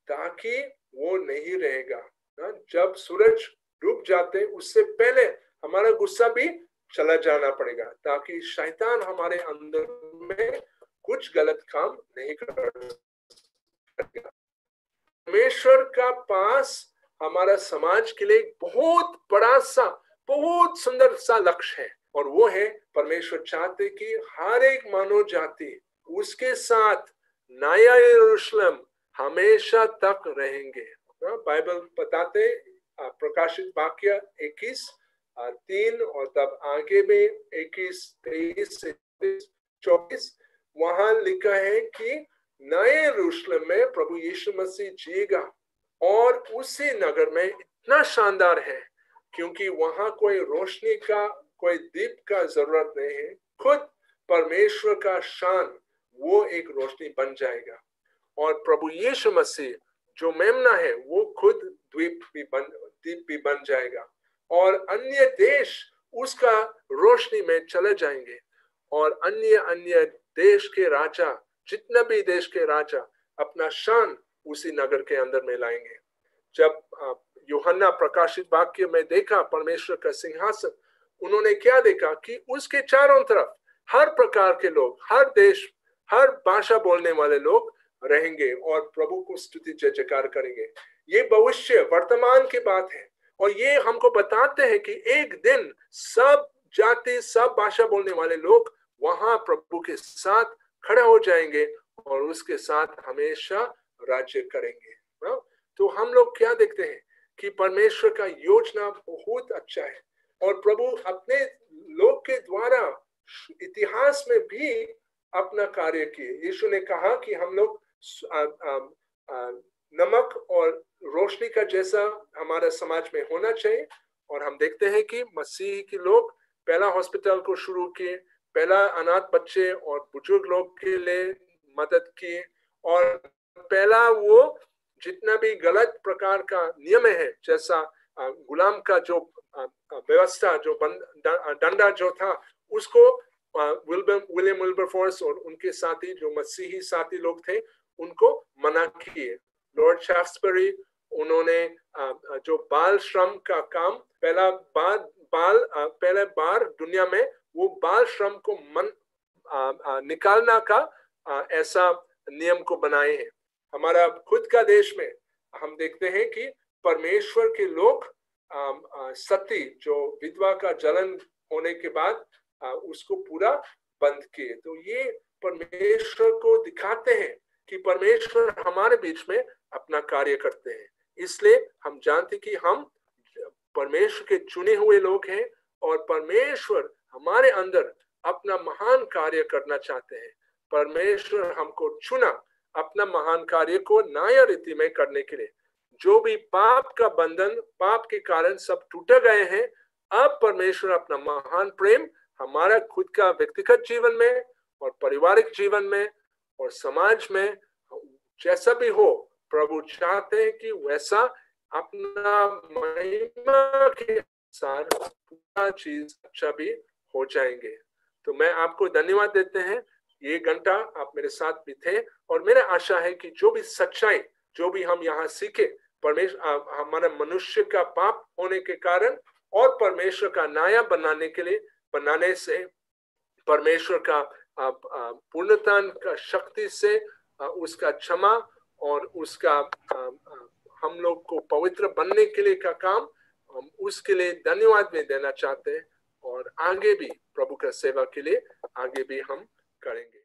ताकि वो नहीं रहेगा। जब सूरज डूब जाते उससे पहले हमारा गुस्सा भी चला जाना पड़ेगा, ताकि शैतान हमारे अंदर में कुछ गलत काम नहीं कर सकेगा। परमेश्वर का पास हमारा समाज के लिए बहुत बड़ा सा, बहुत सुंदर सा लक्ष्य है, और वो है परमेश्वर चाहते कि हर एक मानव जाति उसके साथ नया यरूशलेम हमेशा तक रहेंगे। बाइबल बताते प्रकाशित वाक्य 21:3 और तब आगे में 21:23-24 वहां लिखा है कि नए यरूशलेम में प्रभु यीशु मसीह जिएगा और उसी नगर में इतना शानदार है क्योंकि वहां कोई रोशनी का, कोई दीप का जरूरत नहीं है। खुद परमेश्वर का शान वो एक रोशनी बन जाएगा और प्रभु यीशु मसीह जो मेमना है वो खुद दीप भी बन जाएगा और अन्य देश उसका रोशनी में चले जाएंगे और अन्य देश के राजा, जितना भी देश के राजा अपना शान उसी नगर के अंदर में लाएंगे। जब यूहन्ना प्रकाशित वाक्य में देखा परमेश्वर का सिंहासन, उन्होंने क्या देखा कि उसके चारों तरफ हर प्रकार के लोग, हर देश, हर भाषा बोलने वाले लोग रहेंगे और प्रभु को स्तुति जय जयकार करेंगे। ये भविष्य वर्तमान की बात है और ये हमको बताते हैं कि एक दिन सब जाति, सब भाषा बोलने वाले लोग वहां प्रभु के साथ खड़े हो जाएंगे और उसके साथ हमेशा राज्य करेंगे। तो हम लोग क्या देखते हैं कि परमेश्वर का योजना बहुत अच्छा है और प्रभु अपने लोग के द्वारा इतिहास में भी अपना कार्य किए। यीशु ने कहा कि हम लोग नमक और रोशनी का जैसा हमारा समाज में होना चाहिए और हम देखते हैं कि मसीह के लोग पहला हॉस्पिटल को शुरू किए, पहला अनाथ बच्चे और बुजुर्ग लोग के लिए मदद किए और पहला वो जितना भी गलत प्रकार का नियम है, जैसा गुलाम का जो व्यवस्था, जो डंडा जो था, उसको विलियम विल्बरफॉर्स और उनके साथी जो मसीही साथी लोग थे उनको मना किए। लॉर्ड शाफ्टसबरी, उन्होंने जो बाल श्रम का काम पहला बार दुनिया में वो बाल श्रम को निकालना का ऐसा नियम को बनाए हैं। हमारा खुद का देश में हम देखते हैं कि परमेश्वर के लोग सती जो विधवा का जलन होने के बाद उसको पूरा बंद किए। तो ये परमेश्वर को दिखाते हैं कि परमेश्वर हमारे बीच में अपना कार्य करते हैं। इसलिए हम जानते कि हम परमेश्वर के चुने हुए लोग हैं और परमेश्वर हमारे अंदर अपना महान कार्य करना चाहते हैं। परमेश्वर हमको चुना अपना महान कार्य को न्याय रीति में करने के लिए। जो भी पाप का बंधन, पाप के कारण सब टूट गए हैं, अब परमेश्वर अपना महान प्रेम हमारा खुद का व्यक्तिगत जीवन में और पारिवारिक जीवन में और समाज में जैसा भी हो, प्रभु चाहते हैं कि वैसा अपना महिमा के साथ पूरा चीज अच्छा भी हो जाएंगे। तो मैं आपको धन्यवाद देते हैं, ये घंटा आप मेरे साथ भी थे और मेरा आशा है कि जो भी सच्चाई, जो भी हम यहाँ सीखे, परमेश्वर हमारा मनुष्य का पाप होने के कारण और परमेश्वर का न्याय बनाने से परमेश्वर का पूर्णता का शक्ति से उसका क्षमा और उसका हम लोग को पवित्र बनने के लिए का काम, हम उसके लिए धन्यवाद भी देना चाहते हैं और आगे भी प्रभु का सेवा के लिए आगे भी हम करेंगे।